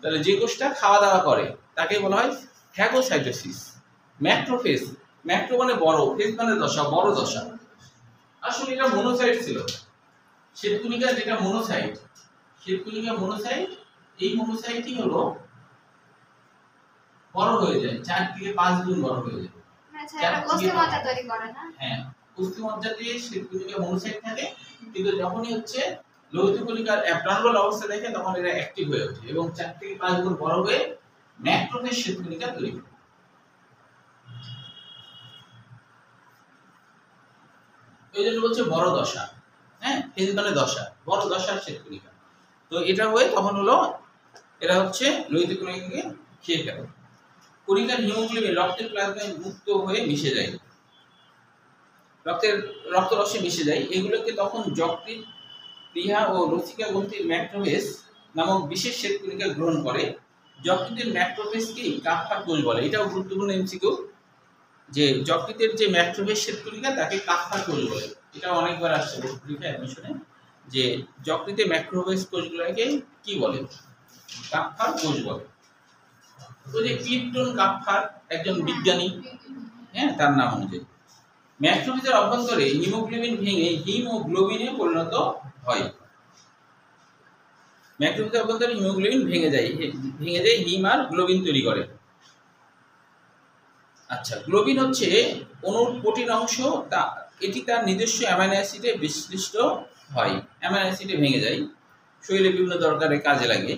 তাহলে যে কোষটা খাওয়া দাওয়া করে তাকে বলা হয় ফ্যাগোসাইটোসিস। ম্যাক্রোফেজ, ম্যাক্রো মানে বড়, ফেজ মানে দশা, বড় দশা। আসলে এটা মনোসাইট ছিল, শ্বেতকণিকা যেটা মনোসাইট, শ্বেতকণিকা মনোসাইট, এই মনোসাইটই হলো বড় হয়ে যায়, 4 থেকে 5 গুণ বড় হয়ে যায়। আচ্ছা, এটা অস্থিমজ্জা তৈরি করে না? হ্যাঁ, অস্থিমজ্জা দিয়ে শ্বেতকণিকা মনোসাইট থাকে, কিন্তু যখনই হচ্ছে লোহিত কণিকার অ্যাবনর্মাল অবস্থা দেখে তখন এরা অ্যাক্টিভ হয়ে ওঠে এবং 4 থেকে 5 গুণ বড় হয়ে ম্যাক্রোফেজ শ্বেতকণিকা তৈরি করে। এই জন্য বলছে বড় দশা, হ্যাঁ, ফেজ মানে দশা, বড় দশার শ্বেতকণিকা। তো এটা হয়ে তখন হলো এরা হচ্ছে লোহিত কণিকাকে খেয়ে ফেলে। কণিকার হিমোগ্লোবিন রক্তের প্লাজমায় মুক্ত হয়ে মিশে যায়, রক্তরসে মিশে যায়। এগুলোকে তখন যকৃৎ, প্লীহা ও লসিকা গ্রন্থির ম্যাক্রোফেজ নামক বিশেষ শ্বেতকণিকা গ্রহণ করে। যকৃতের ম্যাক্রোফেজকেই কাফফার কোষ বলে। এটাও গুরুত্বপূর্ণ এমসিকিউ, যে যকৃতের যে ম্যাক্রোফেজ শ্বেতকণিকা তাকে কাফফার কোষ বলে। এটা অনেকবার আসছে পরীক্ষা অ্যাডমিশনে, যে যকৃতের ম্যাক্রোফেজ কোষগুলোকে কি বলে? কাফফার কোষ বলে। তো যে ক্লিপটন কাফফার একজন বিজ্ঞানী, হ্যাঁ, তার নাম অনুযায়ী ম্যাক্রোফেজের অভ্যন্তরে হিমোগ্লোবিন ভেঙে হিমোগ্লোবিনে পরিণত হয়। ম্যাক্রোফেজের অভ্যন্তরে হিমোগ্লোবিন ভেঙে যায় হিম আর গ্লোবিন তৈরি করে। আচ্ছা, গ্লোবিন হচ্ছে অণুর প্রোটিন অংশ, এটি তার নিজস্ব অ্যামাইনো অ্যাসিডে বিশ্লিষ্ট হয়, অ্যামাইনো অ্যাসিডে ভেঙে যায়, শরীরে বিভিন্ন দরকারে কাজে লাগে।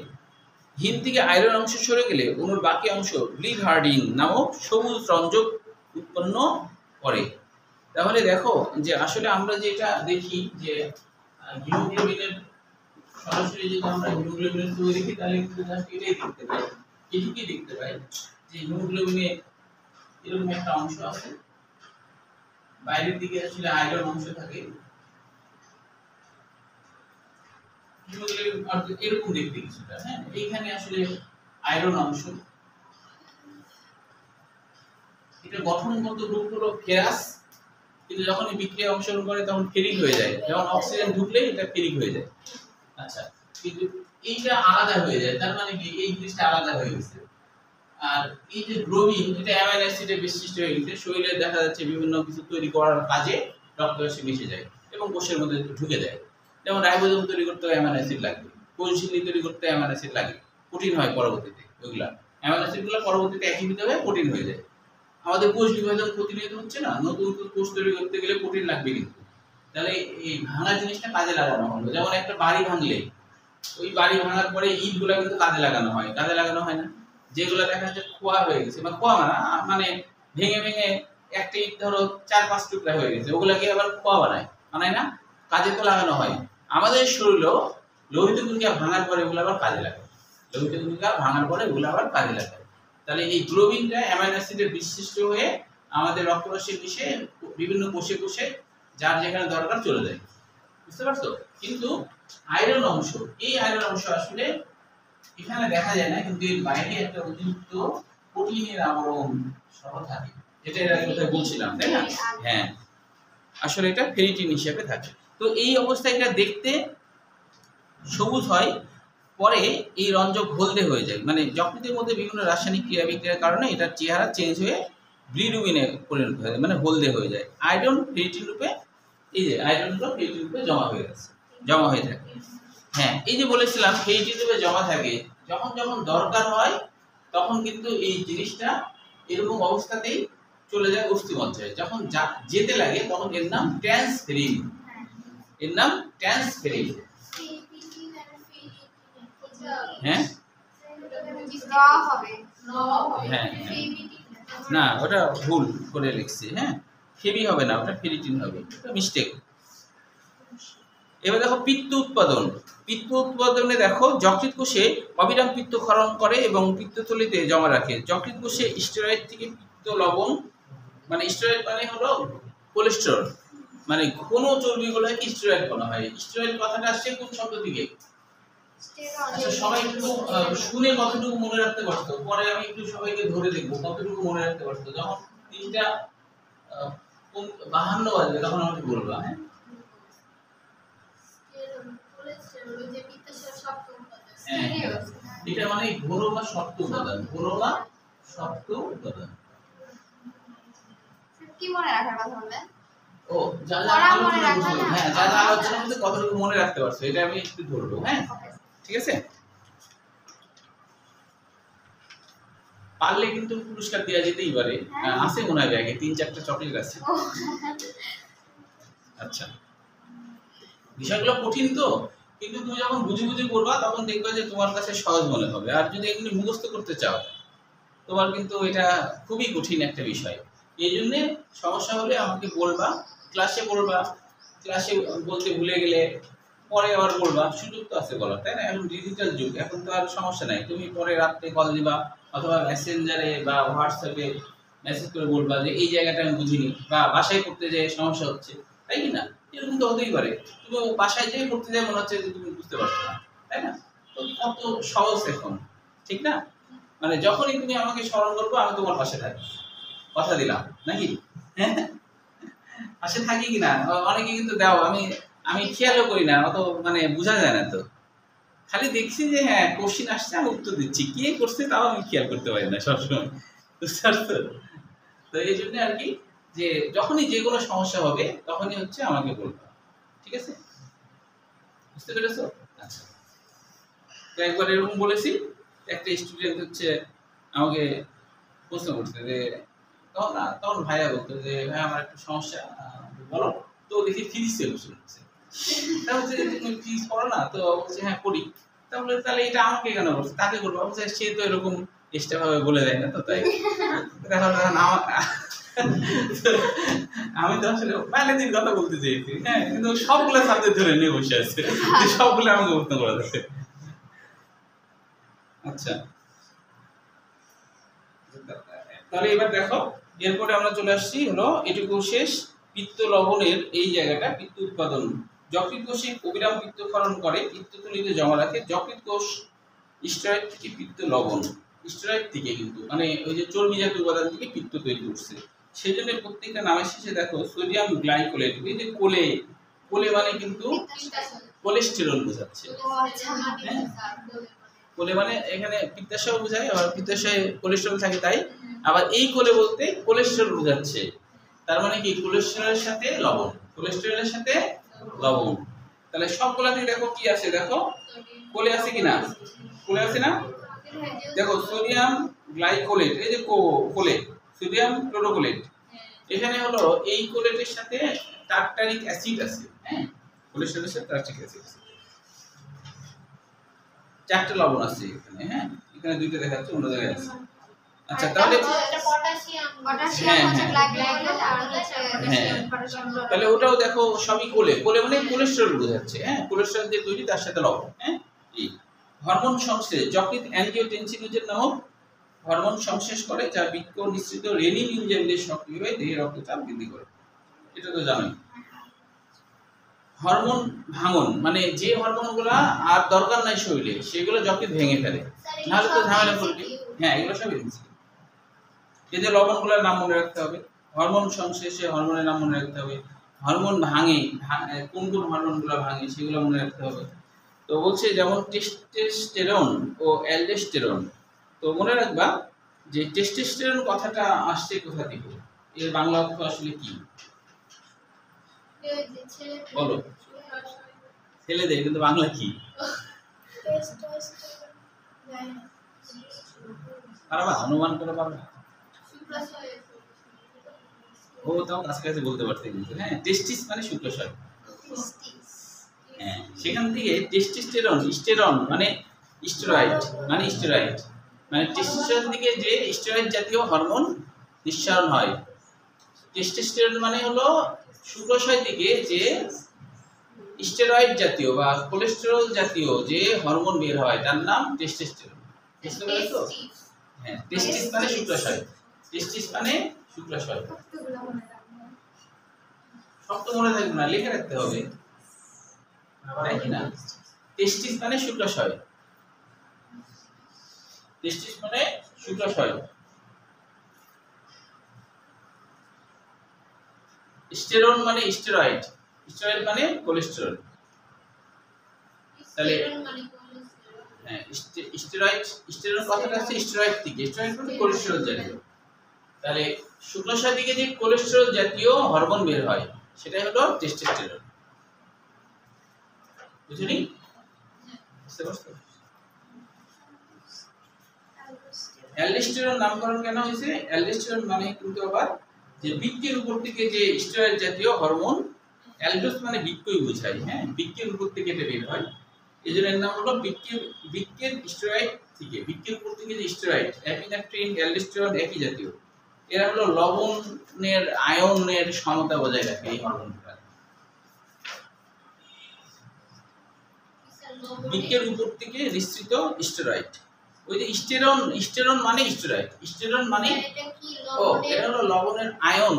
হিম থেকে আয়রন অংশ সরে গেলে অণুর বাকি অংশ ব্লিহার্ডিন নামক সবুজ রঞ্জক উৎপন্ন করে। তাহলে দেখো যে আসলে আমরা যেটা দেখি যে হিমোগ্লোবিনের সরাসরি যদি আমরা হিমোগ্লোবিনের ছবি দেখি তাহলে কিন্তু জাস্ট এটাই দেখতে পাই, এটুকুই দেখতে পাই যে হিমোগ্লোবিনে এরকম একটা অংশ আছে, বাইরের দিকে আসলে আয়রন অংশ থাকে। হিমোগ্লোবিন এরকম দেখতে কিছুটা, হ্যাঁ, এইখানে আসলে আয়রন অংশ। এটা গঠনগত রূপ হলো ফেরাস, কিন্তু যখন এই বিক্রিয়া অংশগ্রহণ করে তখন ফেরিক হয়ে যায়, যখন অক্সিজেন ঢুকলে এটা ফেরিক হয়ে যায়। আচ্ছা, কিন্তু এইটা আলাদা হয়ে যায়, তার মানে কি এই জিনিসটা আলাদা হয়ে গেছে। আর এই যে গ্লোবিন, এটা অ্যামাইনো অ্যাসিডে বিশিষ্ট হয়ে গেছে, শরীরে দেখা যাচ্ছে বিভিন্ন কিছু তৈরি করার কাজে রক্তরসে মিশে যায় এবং কোষের মধ্যে ঢুকে যায়। যেমন রাইবোজোম তৈরি করতে অ্যামাইনো অ্যাসিড লাগবে, কোষঝিল্লি তৈরি করতে অ্যামাইনো অ্যাসিড লাগে, প্রোটিন হয় পরবর্তীতে। ওইগুলা অ্যামাইনো অ্যাসিডগুলো পরবর্তীতে একীভূত হয়ে প্রোটিন হয়ে যায়। আমাদের কোষ বিভাজন প্রতিনিয়ত হচ্ছে না, নতুন নতুন কোষ তৈরি করতে গেলে প্রোটিন লাগবে, কিন্তু তাহলে এই ভাঙা জিনিসটা কাজে লাগানো হলো। যেমন একটা বাড়ি ভাঙলে ওই বাড়ি ভাঙার পরে ইটগুলা কিন্তু কাজে লাগানো হয়, কাজে লাগানো হয় না? যেগুলো দেখা যাচ্ছে খোয়া হয়ে গেছে, বা খোয়া মানে ভেঙে ভেঙে একটা ইট ধরো 4-5 টুকরা হয়ে গেছে, ওগুলাকে আবার খোয়া বানায় না? কাজে তো লাগানো হয়। আমাদের শরীরেও লোহিত কণিকা ভাঙার পরে এগুলো আবার কাজে লাগে, লোহিত কণিকা ভাঙার পরে এগুলো আবার কাজে লাগে। তাহলে এই গ্লোবিনটা অ্যামাইনো অ্যাসিডে বিশিষ্ট হয়ে আমাদের রক্তরসে মিশে বিভিন্ন কোষে কোষে যার যেখানে দরকার চলে যায়, বুঝতে পারছো? কিন্তু আয়রন অংশ, এই আয়রন অংশ আসলে এখানে দেখা যায় না, কিন্তু এর বাইরে একটা অতিরিক্ত প্রোটিনের আবরণ সহ থাকে, যেটা এর আগে কথা বলছিলাম, তাই না? হ্যাঁ, আসলে এটা ফেরিটিন হিসেবে থাকে। তো এই অবস্থায় এটা দেখতে সবুজ হয়, পরে এই রঞ্জক হলদে হয়ে যায়, মানে যকৃতের মধ্যে বিভিন্ন রাসায়নিক ক্রিয়া বিক্রিয়ার কারণে এটার চেহারা চেঞ্জ হয়ে বিলিরুবিনে পরিণত হয়ে যায়, মানে হলদে হয়ে যায়। আয়রন ফেরিটিন রূপে, এই যে আয়রনগুলো ফেরিটিন রূপে জমা হয়ে থাকে। হ্যাঁ, এই যে বলেছিলাম ফেরিটিন রূপে জমা থাকে, যখন যখন দরকার হয় তখন কিন্তু এই জিনিসটা এরকম অবস্থাতেই চলে যায় অস্থিমজ্জায়। যখন যেতে লাগে তখন এর নাম ট্রান্সফেরিন, এর নাম ট্রান্সফেরিন। হ্যাঁ হ্যাঁ, না ওটা ভুল করে লিখছি, হ্যাঁ, ফেবি হবে না, ওটা ফেরিটিন হবে, এটা মিস্টেক। এবার দেখো পিত্ত উৎপাদনে দেখো যকৃৎ কোষে অবিরাম পিত্ত ক্ষরণ করে এবং পিত্তথলিতে জমা রাখে। যকৃৎ কোষে স্টেরয়েড থেকে পিত্ত লবণ, মানে স্টেরয়েড মানে হলো কোলেস্টেরল, মানে ঘন চর্বিগুলোকে স্টেরয়েড বলা হয়। স্টেরয়েড কথাটা আসছে কোন শব্দ থেকে? আচ্ছা সবাই একটু শুনে কতটুকু মনে রাখতে পারতো, পরে আমি একটু সবাইকে ধরে দেখবো কতটুকু মনে রাখতে পারতো। যখন 3:52 বাজবে তখন আমাকে বলবা। হ্যাঁ এটা মানে ঘোর বা শক্ত উপাদান, ঘোর বা শক্ত উপাদান। কি মনে রাখার কথা বললেন? ও যা যা আলোচনা করছি, হ্যাঁ যা যা আলোচনা করতে কতটুকু মনে রাখতে পারছো এটা আমি একটু ধরবো। হ্যাঁ ঠিক আছে, পারলে কিন্তু পুরস্কার দেওয়া যেতেই পারে। আছে মনে হয় ব্যাগে 3-4টা চকলেট আছে। আচ্ছা বিষয়গুলো কঠিন তো, কিন্তু তুমি যখন বুঝে বুঝে করবা তখন দেখবে যে তোমার কাছে সহজ মনে হবে। আর যদি এমনি মুখস্থ করতে চাও তোমার কিন্তু এটা খুবই কঠিন একটা বিষয়। এই জন্য সমস্যা হলে আমাকে বলবা, ক্লাসে বলবা, ক্লাসে বলতে ভুলে গেলে পরে আবার বলবা, সুযোগ তো আছে বলার, তাই না? এখন ডিজিটাল যুগ, এখন তো আর সমস্যা নাই। তুমি পরে রাত্রে কল দিবা অথবা মেসেঞ্জারে বা হোয়াটসঅ্যাপে মেসেজ করে বলবা যে এই জায়গাটা আমি বুঝিনি, বা বাসায় করতে যেয়ে সমস্যা হচ্ছে, তাই কি না? এরকম তো হতেই পারে। তুমি বাসায় যেয়ে করতে যেয়ে মনে হচ্ছে যে তুমি বুঝতে পারছো না, তাই না? তো কত সহজ এখন, ঠিক না? মানে যখনই তুমি আমাকে স্মরণ করবে আমি তোমার পাশে থাকি, কথা দিলাম নাকি? হ্যাঁ পাশে থাকি কিনা অনেকে কিন্তু দাও, আমি আমি খেয়ালও করি না, অত মানে বোঝা যায় না। তো খালি দেখছি যে হ্যাঁ কোশ্চিন আসছে আমি উত্তর দিচ্ছি, কে করছে তাও আমি খেয়াল করতে পারি না সবসময়, বুঝতে পারছো? তো এই জন্য আর কি, যে যখনই যে কোনো সমস্যা হবে তখনই হচ্ছে আমাকে বলবে, ঠিক আছে? বুঝতে পেরেছো? আচ্ছা তো একবার এরকম বলেছি, একটা স্টুডেন্ট হচ্ছে আমাকে প্রশ্ন করছে যে তখন ভাইয়া বলতো যে ভাই আমার একটা সমস্যা বলো। তো দেখি ফিজিক্সের কোশ্চেন হচ্ছে, তা বলছে যে তুমি ফিজিক্স পড়ো না? তো বলছে হ্যাঁ পড়ি। তাহলে তাহলে এটা আমাকে কেন বলছে, তাকে বলবো। বলছে সে তো এরকম এক্সট্রা ভাবে বলে দেয় না, তো তাই এখন আমি তো আসলে ম্যানেজিং কথা বলতে চেয়েছি, হ্যাঁ কিন্তু সবগুলো সাবজেক্ট ধরে নিয়ে বসে আছে, যে সবগুলো আমাকে প্রশ্ন করা যাচ্ছে। আচ্ছা তাহলে এবার দেখো, এরপরে আমরা চলে আসছি হলো এটুকু শেষ। পিত্ত লবণের এই জায়গাটা পিত্ত উৎপাদন, যকৃৎ কোষে অবিরাম পিত্ত ক্ষরণ করে পিত্তথলিতে জমা রাখে। যকৃৎ কোষ স্টেরয়েড থেকে পিত্ত লবণ, স্টেরয়েড থেকে কিন্তু মানে ওই যে চর্বি জাতীয় উপাদান থেকে পিত্ত তৈরি করছে। সেই জন্য প্রত্যেকটা নামের শেষে দেখো সোডিয়াম গ্লাইকোলেট, এই যে কোলে, কোলে মানে কিন্তু কোলেস্টেরল বোঝাচ্ছে। হ্যাঁ কোলে মানে এখানে পিত্তাশয় বোঝায়, আবার পিত্তাশয়ে কোলেস্টেরল থাকে তাই, আবার এই কোলে বলতে কোলেস্টেরল বোঝাচ্ছে। তার মানে কি কোলেস্টেরলের সাথে লবণ, কোলেস্টেরলের সাথে লবণ। তাহলে সবগুলাতে দেখো কি আছে, দেখো কোলে আছে কিনা, কোলে আছে না? দেখো সোডিয়াম গ্লাইকোলেট, এই যে কোলে সোডিয়াম ক্লোরোকোলেট, এখানে হলো এই কোলেটের সাথে টার্টারিক অ্যাসিড আছে। হ্যাঁ কোলেস্টেরলের সাথে টার্টারিক অ্যাসিড আছে, 4টা লবণ আছে এখানে। হ্যাঁ এখানে 2টা দেখাচ্ছে, অন্য জায়গায় আছে। আচ্ছা তাহলে তাহলে ওটাও দেখো সবই কোলে, কোলে মানে কোলেস্টেরল বোঝাচ্ছে। হ্যাঁ কোলেস্টেরল দিয়ে তৈরি, তার সাথে লবণ। হ্যাঁ এই হরমোন সংশ্লেষ, যকৃৎ অ্যানজিওটেনসিনোজেন নামক হরমোন সংশ্লেষ করে, যা বৃক্ক নিঃসৃত রেনিন এনজাইম দিয়ে সক্রিয় হয়ে দেহে রক্তচাপ বৃদ্ধি করে, এটা তো জানোই। হরমোন ভাঙন মানে যে হরমোনগুলো আর দরকার নাই শরীরে সেগুলো যকৃৎ ভেঙে ফেলে, নাহলে তো ঝামেলা করবে। হ্যাঁ এগুলো সব এনজাইম। এই যে লবণগুলোর নাম মনে রাখতে হবে, হরমোন সংশ্লেষে হরমোনের নাম মনে রাখতে হবে, হরমোন ভাঙে কোন কোন হরমোনগুলো ভাঙে সেগুলো মনে রাখতে হবে। তো বলছে যেমন টেস্টোস্টেরন ও অ্যালডোস্টেরন। তো মনে রাখবা যে টেস্টোস্টেরন কথাটা আসছে কোথা থেকে, এর বাংলা অর্থ আসলে কি বলো? ছেলেদের, কিন্তু বাংলা কি পারবা, অনুমান করে পারবা? ও তাও কাছাকাছি বলতে পারছে কিন্তু। হ্যাঁ টেস্টিস মানে শুক্রাশয়। হ্যাঁ সেখান থেকে টেস্টোস্টেরন, স্টেরন মানে স্টেরয়েড, মানে স্টেরয়েড মানে টেস্টোস্টেরন থেকে যে স্টেরয়েড জাতীয় হরমোন নিঃসরণ হয়। টেস্টোস্টেরন মানে হলো শুক্রাশয় থেকে যে স্টেরয়েড জাতীয় বা কোলেস্টেরল জাতীয় যে হরমোন বের হয় তার নাম টেস্টোস্টেরন। বুঝতে পেরেছো? হ্যাঁ টেস্টিস মানে শুক্রাশয়, টেস্টিস মানে শুক্রাশয়। সব তো মনে থাকবে না, লিখে রাখতে হবে, তাই কি না? টেস্টিস মানে শুক্রাশয়, টেস্টিস মানে শুক্রাশয়। স্টেরন মানে স্টেরয়েড, স্টেরয়েড মানে কোলেস্টেরল। তাহলে হ্যাঁ স্টেরয়েড, স্টেরন কথাটা আছে স্টেরয়েড থেকে, স্টেরয়েড মানে কোলেস্টেরল জাতীয়। তাহলে শুক্রাশয় থেকে যে কোলেস্টেরল জাতীয় হরমোন বের হয় সেটাই হলো টেস্টোস্টেরন। বুঝলি? বুঝতে পারছো? অ্যালডোস্টেরন নামকরণ কেন হয়েছে? অ্যালডোস্টেরন মানে কিন্তু আবার যে বৃক্কের উপর থেকে যে স্টেরয়েড জাতীয় হরমোন, অ্যালডোস মানে বৃক্কই বোঝায়, হ্যাঁ বৃক্কের উপর থেকে এটা বের হয়, এই জন্য এর নাম হলো বৃক্কের স্টেরয়েড থেকে, বৃক্কের উপর থেকে যে স্টেরয়েড এপিনেফ্রিন, অ্যালডোস্টেরন একই জাতীয়, এরা হলো লবণের আয়নের সমতা বজায় রাখে এই হরমোনটা। বৃক্কের উপর থেকে নিঃসৃত স্টেরয়েড, ওই যে স্টেরন, স্টেরন মানে স্টেরয়েড, স্টেরন মানে ও এটা হলো লবণের আয়ন,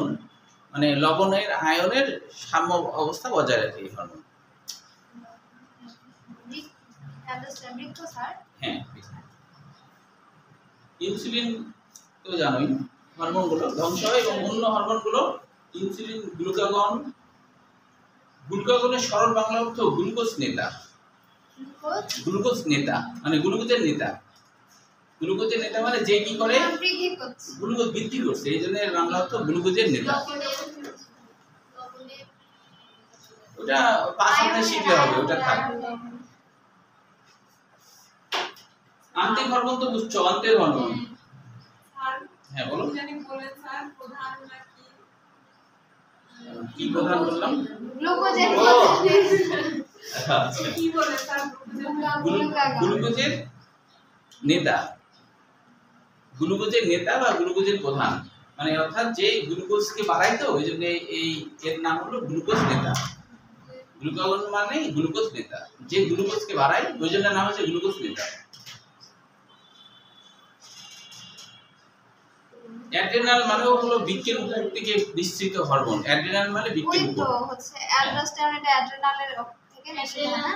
মানে লবণের আয়নের সাম্য অবস্থা বজায় রাখে এই হরমোন। হ্যাঁ ইনসুলিন তো জানোই, হরমোনগুলো ধ্বংস হয় এবং অন্য হরমোনগুলো ইনসুলিন, গ্লুকাগন, গ্লুকাগনের সরল বাংলা অর্থ গ্লুকোজ নেতা, গ্লুকোজ নেতা মানে গ্লুকোজের নেতা, গ্লুকোজের নেতা মানে যে কি করে গ্লুকোজ বৃদ্ধি করছে, এই জন্য এর বাংলা অর্থ গ্লুকোজের নেতা। ওটা 5 সপ্তাহে শিখলে হবে, ওটা থাকবে। আন্তিক হরমোন তো বুঝছো, আন্তের হরমোন। হ্যাঁ বলো। জানি বলেন স্যার প্রধান নাকি কি প্রধান বললাম? গ্লুকোজের কি বলে স্যার? গ্লুকোজের নেতা, গ্লুকোজের নেতা বা গ্লুকোজের প্রধান, মানে অর্থাৎ যে গ্লুকোজকে বাড়ায়, তো ওই জন্য এই এর নাম হলো গ্লুকোজ নেতা। গ্লুকাগন মানে গ্লুকোজ নেতা, যে গ্লুকোজকে বাড়ায় ওই জন্য নাম হচ্ছে গ্লুকোজ নেতা। অ্যাড্রেনাল মানে হলো বৃক্কের উপর থেকে নিঃসৃত হরমোন, অ্যাড্রেনাল মানে বৃক্কের উপর, তো হচ্ছে অ্যালডোস্টেরন, এটা অ্যাড্রেনালের থেকে নিঃসৃত হয় না?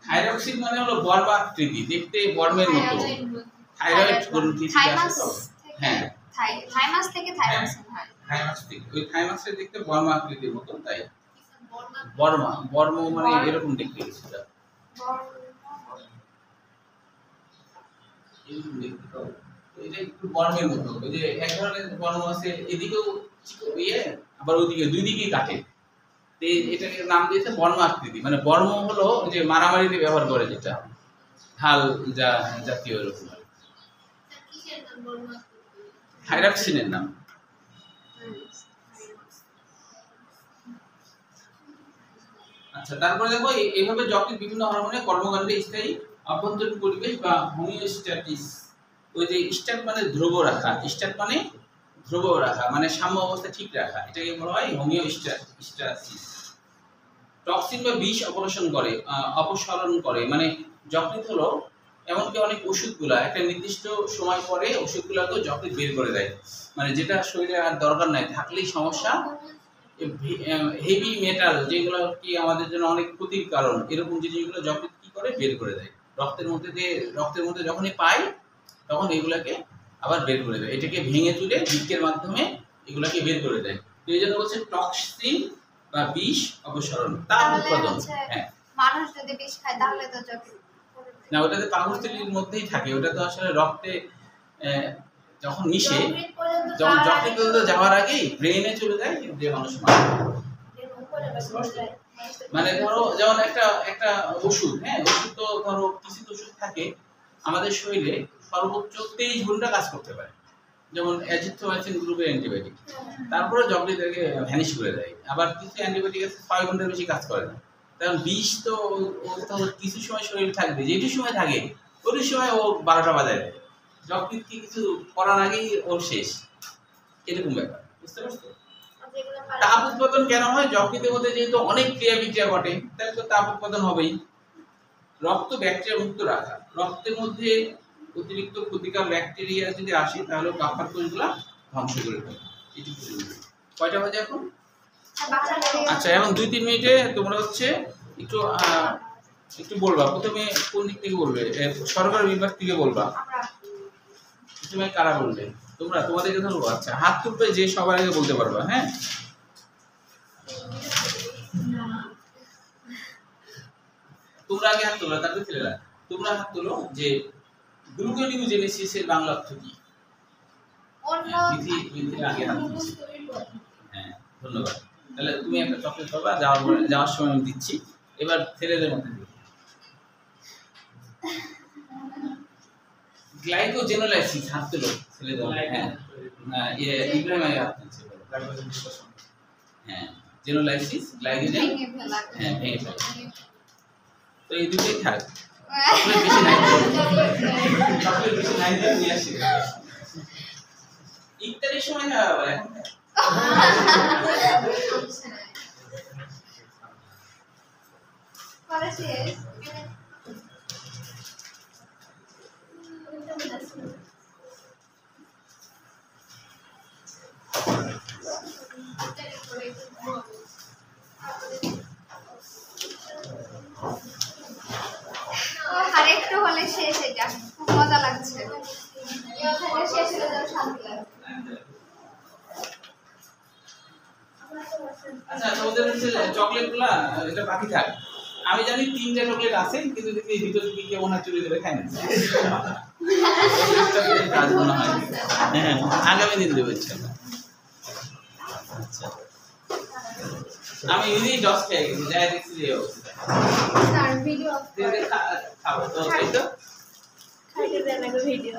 থাইরক্সিন মানে হলো বর্মাকৃতি, দেখতে বর্মের মতো, থাইরয়েড গ্রন্থি থেকে আসে তো। হ্যাঁ থাইমাস থেকে থাইরক্সিন হয়, থাইমাস থেকে, ওই থাইমাসের দেখতে বর্মাকৃতির মতো, তাই বর্মা, বর্ম মানে এরকম দেখতে কিছুটা, এরকম দেখতে তো, এটা একটু বর্মের মতো, ওই যে এক ধরনের বর্ম আছে এদিকেও ইয়ে আবার ওইদিকে, দুই দিকেই কাটে, এটাকে নাম দিয়েছে বর্মাকৃতি। মানে বর্ম হলো ওই যে মারামারিতে ব্যবহার করে যেটা ঢাল যা জাতীয় এরকম, থাইরক্সিনের নাম। আচ্ছা তারপরে দেখো এইভাবে যকৃৎ বিভিন্ন হরমোনের কর্মকাণ্ডে স্থায়ী অভ্যন্তরীণ পরিবেশ বা হোমিওস্ট্যাটিস, ওই যে স্ট্যাট মানে ধ্রুব রাখা, স্ট্যাট মানে ধ্রুব রাখা মানে সাম্য অবস্থা ঠিক রাখা, এটাকে বলা হয় হোমিওস্ট্যাটিস। টক্সিন বা বিষ অপসারণ করে, মানে যকৃৎ হলো এমনকি অনেক ওষুধগুলা একটা নির্দিষ্ট সময় পরে ওষুধগুলোকে যকৃৎ বের করে দেয়, মানে যেটা শরীরে আর দরকার নাই, থাকলেই সমস্যা। হেভি মেটাল যেগুলো কি আমাদের জন্য অনেক ক্ষতির কারণ, এরকম জিনিসগুলো যকৃৎ কি করে বের করে দেয়, রক্তের মধ্যে যখনই পায় তখন এগুলাকে আবার বের করে দেয়, এটাকে ভেঙে তুলে বৃক্কের মাধ্যমে এগুলাকে বের করে দেয়। তো এই জন্য বলছে টক্সিন বা বিষ অপসারণ, তাপ উৎপাদন। হ্যাঁ মানুষ যদি বিষ খায় তাহলে তো যকৃৎ না, ওটাতে পাকস্থলীর মধ্যেই থাকে, ওটা তো আসলে রক্তে যখন মিশে, যখন যকৃৎ পর্যন্ত যাওয়ার আগেই ব্রেইনে চলে যায়, যে মানুষ মারা যায়। মানে ধরো যেমন একটা ওষুধ, হ্যাঁ ওষুধ তো ধরো কিছু ওষুধ থাকে আমাদের শরীরে সর্বোচ্চ 23 ঘন্টা কাজ করতে পারে, যেমন অ্যাজিথ্রোমাইসিন গ্রুপের অ্যান্টিবায়োটিক, তারপরে যকৃৎকে ভ্যানিশ করে দেয়। আবার কিছু অ্যান্টিবায়োটিক আছে 6 ঘন্টার বেশি কাজ করে না। কারণ বিষ তো কিছু সময় শরীরে থাকবে, যেটু সময় থাকে ওই সময় ও 12টা বাজায় দেয়, যকৃৎ কি কিছু করার আগেই ওর শেষ, এরকম ব্যাপার। বুঝতে পারছো? তাপ উৎপাদন কেন হয়? যকৃতের মধ্যে যেহেতু অনেক ক্রিয়া বিক্রিয়া ঘটে, তাহলে তো তাপ উৎপাদন হবেই। রক্ত ব্যাকটেরিয়া মুক্ত রাখা, রক্তের মধ্যে অতিরিক্ত ক্ষতিকর ব্যাকটেরিয়া যদি আসে তাহলে কাফার কোষগুলো ধ্বংস করে দেয়। এটুকু কয়টা বাজে এখন? আচ্ছা এখন 2-3 মিনিটে তোমরা হচ্ছে একটু একটু বলবা প্রথমে কোন দিক থেকে বলবে সরকার বিভাগ থেকে বলবা আমরা তুমি কারা বলবে তোমরা তোমাদেরকে ধরবো আচ্ছা হাত তুলবে যে সবার আগে বলতে পারবা হ্যাঁ তোমরা আগে হাত তোলো তারপরে ছেলেরা তোমরা হাত তোলো যে গ্লুকোনিওজেনেসিস এর বাংলা অর্থ কি অন্য বিধি আগে হাত তুলছি হ্যাঁ ধন্যবাদ তাহলে তুমি একটা চকলেট পাবা যাওয়ার সময় আমি দিচ্ছি এবার ছেলেদের মধ্যে দিও গ্লাইকোজেনোলাইসিস হাত তোলো ছেলেদের হ্যাঁ ইব্রাহিম আগে হাত তুলছে হ্যাঁ জেনোলাইসিস গ্লাইকোজেন ভেঙে ফেলা হ্যাঁ ভেঙে ফেলা তো এই দুটোই থাক চকলেট বেশি নাই চকলেট বেশি নাই দিয়ে নিয়ে আসি ইফতারের সময় না এখন পরে শেষ আরেকটু হলে শেষ এটা খুব মজা লাগছে শেষ হলে যেন শান্তি লাগে আচ্ছা তোমাদের হচ্ছে চকলেটগুলা এটা বাকি থাক আমি জানি 3টা চকলেট আছে কিন্তু দেখি এই ভিতর থেকে কেমন হয় চুরি করে খায় না কাজ মনে হয় হ্যাঁ আগামী দিন দেবো ইচ্ছা আচ্ছা আমি নিজেই ডস খেয়ে গেছি যাই দেখছি এই অবস্থা স্যার ভিডিও খাবো তো তাই তো খাইতে দেন আগে ভিডিও